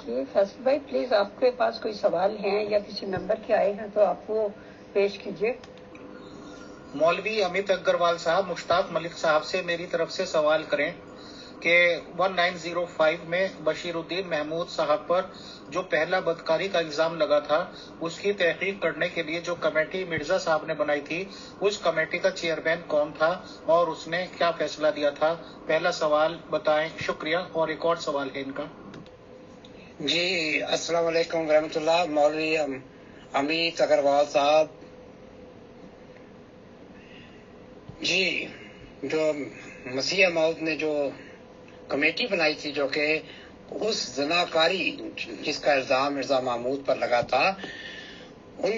جی فیصل بھائی پلیز آپ کے پاس کوئی سوال ہیں یا کسی ممبر کے آئے ہیں تو آپ وہ پیش کیجیے۔
مولوی امیت اگروال صاحب مشتاق ملک صاحب سے میری طرف سے سوال کریں کہ 1905 میں بشیر الدین محمود صاحب پر جو پہلا بدکاری کا الزام لگا تھا، اس کی تحقیق کرنے کے لیے جو کمیٹی مرزا صاحب نے بنائی تھی، اس کمیٹی کا چیئرمین کون تھا اور اس نے کیا فیصلہ دیا تھا؟ پہلا سوال بتائیں، شکریہ۔ اور ایک اور سوال ہے ان کا۔
جی السلام علیکم ورحمۃ اللہ۔ مولوی امیت اگروال صاحب، جی جو مسیح موعود نے جو کمیٹی بنائی تھی جو کہ اس زناکاری جس کا الزام مرزا محمود پر لگا تھا، ان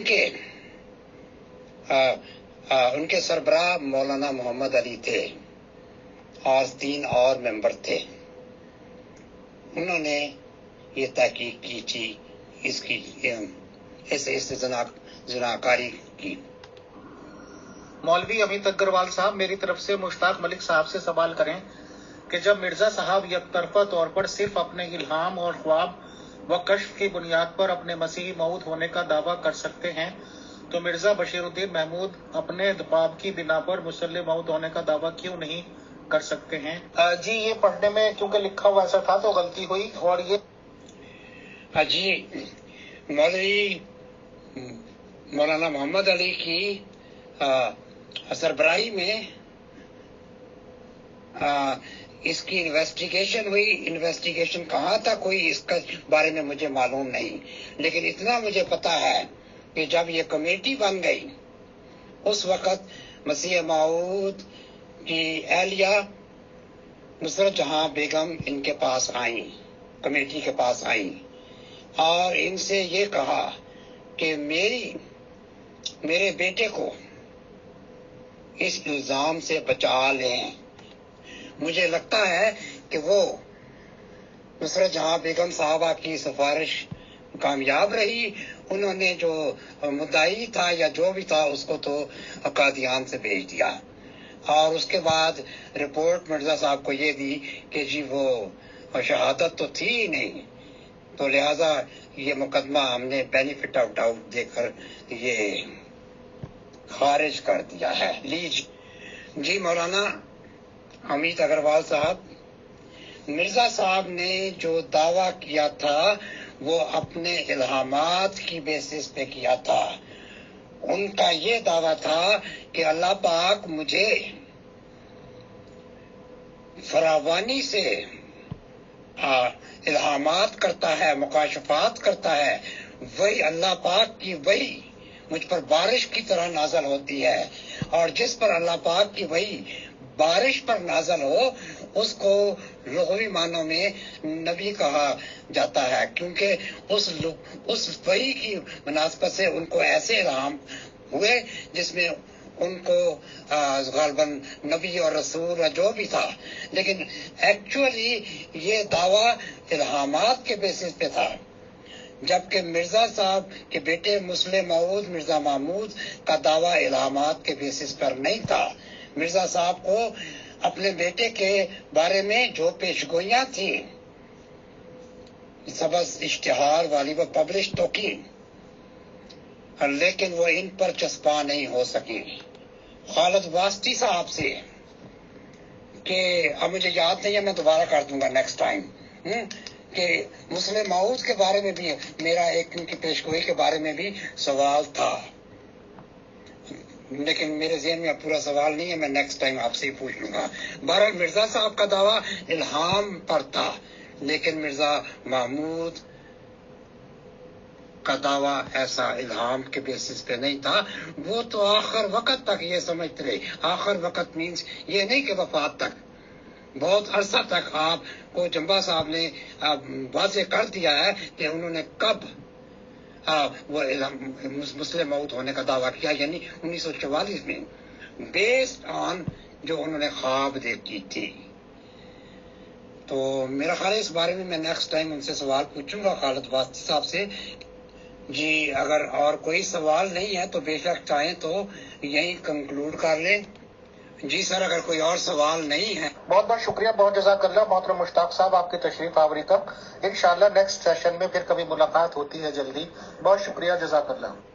کے سربراہ مولانا محمد علی تھے اور 3 اور ممبر تھے، انہوں نے یہ تحقیق کی تھی اس زناکاری کی۔
مولوی امیت اگروال صاحب میری طرف سے مشتاق ملک صاحب سے سوال کریں کہ جب مرزا صاحب یک طرفہ طور پر صرف اپنے الہام اور خواب و کشف کی بنیاد پر اپنے مسیحی موعود ہونے کا دعویٰ کر سکتے ہیں، تو مرزا بشیر الدین محمود اپنے خواب کی بنا پر مسلح موعود ہونے کا دعویٰ کیوں نہیں کر سکتے ہیں؟ جی یہ پڑھنے میں کیونکہ لکھا ہوا ایسا تھا تو غلطی ہوئی، اور یہ
جی مولوی مولانا محمد علی کی سربراہی میں اس کی انویسٹیگیشن ہوئی۔ انویسٹیگیشن کہاں تک ہوئی اس کے بارے میں مجھے معلوم نہیں، لیکن اتنا مجھے پتا ہے کہ جب یہ کمیٹی بن گئی اس وقت مسیح موعود کی اہلیہ نصرت جہاں بیگم ان کے پاس آئیں، کمیٹی کے پاس آئیں، اور ان سے یہ کہا کہ میرے بیٹے کو اس الزام سے بچا لیں۔ مجھے لگتا ہے کہ وہ نصرت جہاں بیگم صاحبہ کی سفارش کامیاب رہی، انہوں نے جو مدعی تھا یا جو بھی تھا اس کو تو قادیان سے بھیج دیا، اور اس کے بعد رپورٹ مرزا صاحب کو یہ دی کہ جی وہ شہادت تو تھی ہی نہیں، تو لہذا یہ مقدمہ ہم نے بینیفٹ آف ڈاؤٹ دے کر یہ خارج کر دیا ہے۔ جی مولانا امیت اگروال صاحب، مرزا صاحب نے جو دعویٰ کیا تھا وہ اپنے الہامات کی بیسس پہ کیا تھا۔ ان کا یہ دعویٰ تھا کہ اللہ پاک مجھے فراوانی سے الہامات کرتا ہے، مکاشفات کرتا ہے، وہی اللہ پاک کی وہی مجھ پر بارش کی طرح نازل ہوتی ہے، اور جس پر اللہ پاک کی وہی بارش پر نازل ہو اس کو لغوی معنوں میں نبی کہا جاتا ہے، کیونکہ اس وحی کی مناسبت سے ان کو ایسے الہام ہوئے جس میں ان کو غالباً نبی اور رسول اور جو بھی تھا، لیکن ایکچولی یہ دعویٰ الہامات کے بیسس پہ تھا، جبکہ مرزا صاحب کے بیٹے مسلح موعود مرزا محمود کا دعویٰ الہامات کے بیسس پر نہیں تھا۔ مرزا صاحب کو اپنے بیٹے کے بارے میں جو پیشگوئیاں تھیں سبز اشتہار والی وہ پبلش تو کی، لیکن وہ ان پر چسپاں نہیں ہو سکی۔ خالد واسطی صاحب سے کہ اب مجھے یاد نہیں ہے، میں دوبارہ کر دوں گا نیکسٹ ٹائم، کہ مسلم موعود کے بارے میں بھی میرا ایک ان کی پیشگوئی کے بارے میں بھی سوال تھا، لیکن میرے ذہن میں پورا سوال نہیں ہے، میں نیکسٹ ٹائم آپ سے ہی پوچھ لوں گا۔ بہرحال مرزا صاحب کا دعویٰ الہام پر تھا، لیکن مرزا محمود کا دعویٰ ایسا الہام کے بیسس پہ نہیں تھا، وہ تو آخر وقت تک یہ سمجھتے رہے. آخر وقت مینس یہ نہیں کہ وفات تک، بہت عرصہ تک آپ کو جمبا صاحب نے واضح کر دیا ہے کہ انہوں نے کب وہ مسلم موت ہونے کا دعویٰ کیا، یعنی 1944 میں، بیسڈ آن جو انہوں نے خواب دیکھی تھی. تو میرا خیال ہے اس بارے میں نیکسٹ ٹائم ان سے سوال پوچھوں گا خالد واسطی صاحب سے. جی اگر اور کوئی سوال نہیں ہے تو بے شک چاہیں تو یہیں کنکلوڈ کر لیں. جی سر، اگر کوئی اور سوال نہیں ہے.
بہت بہت شکریہ، بہت جزاک اللہ محترم مشتاق صاحب آپ کی تشریف آوری کا. انشاءاللہ نیکسٹ سیشن میں پھر کبھی ملاقات ہوتی ہے جلدی. بہت شکریہ، جزاک اللہ.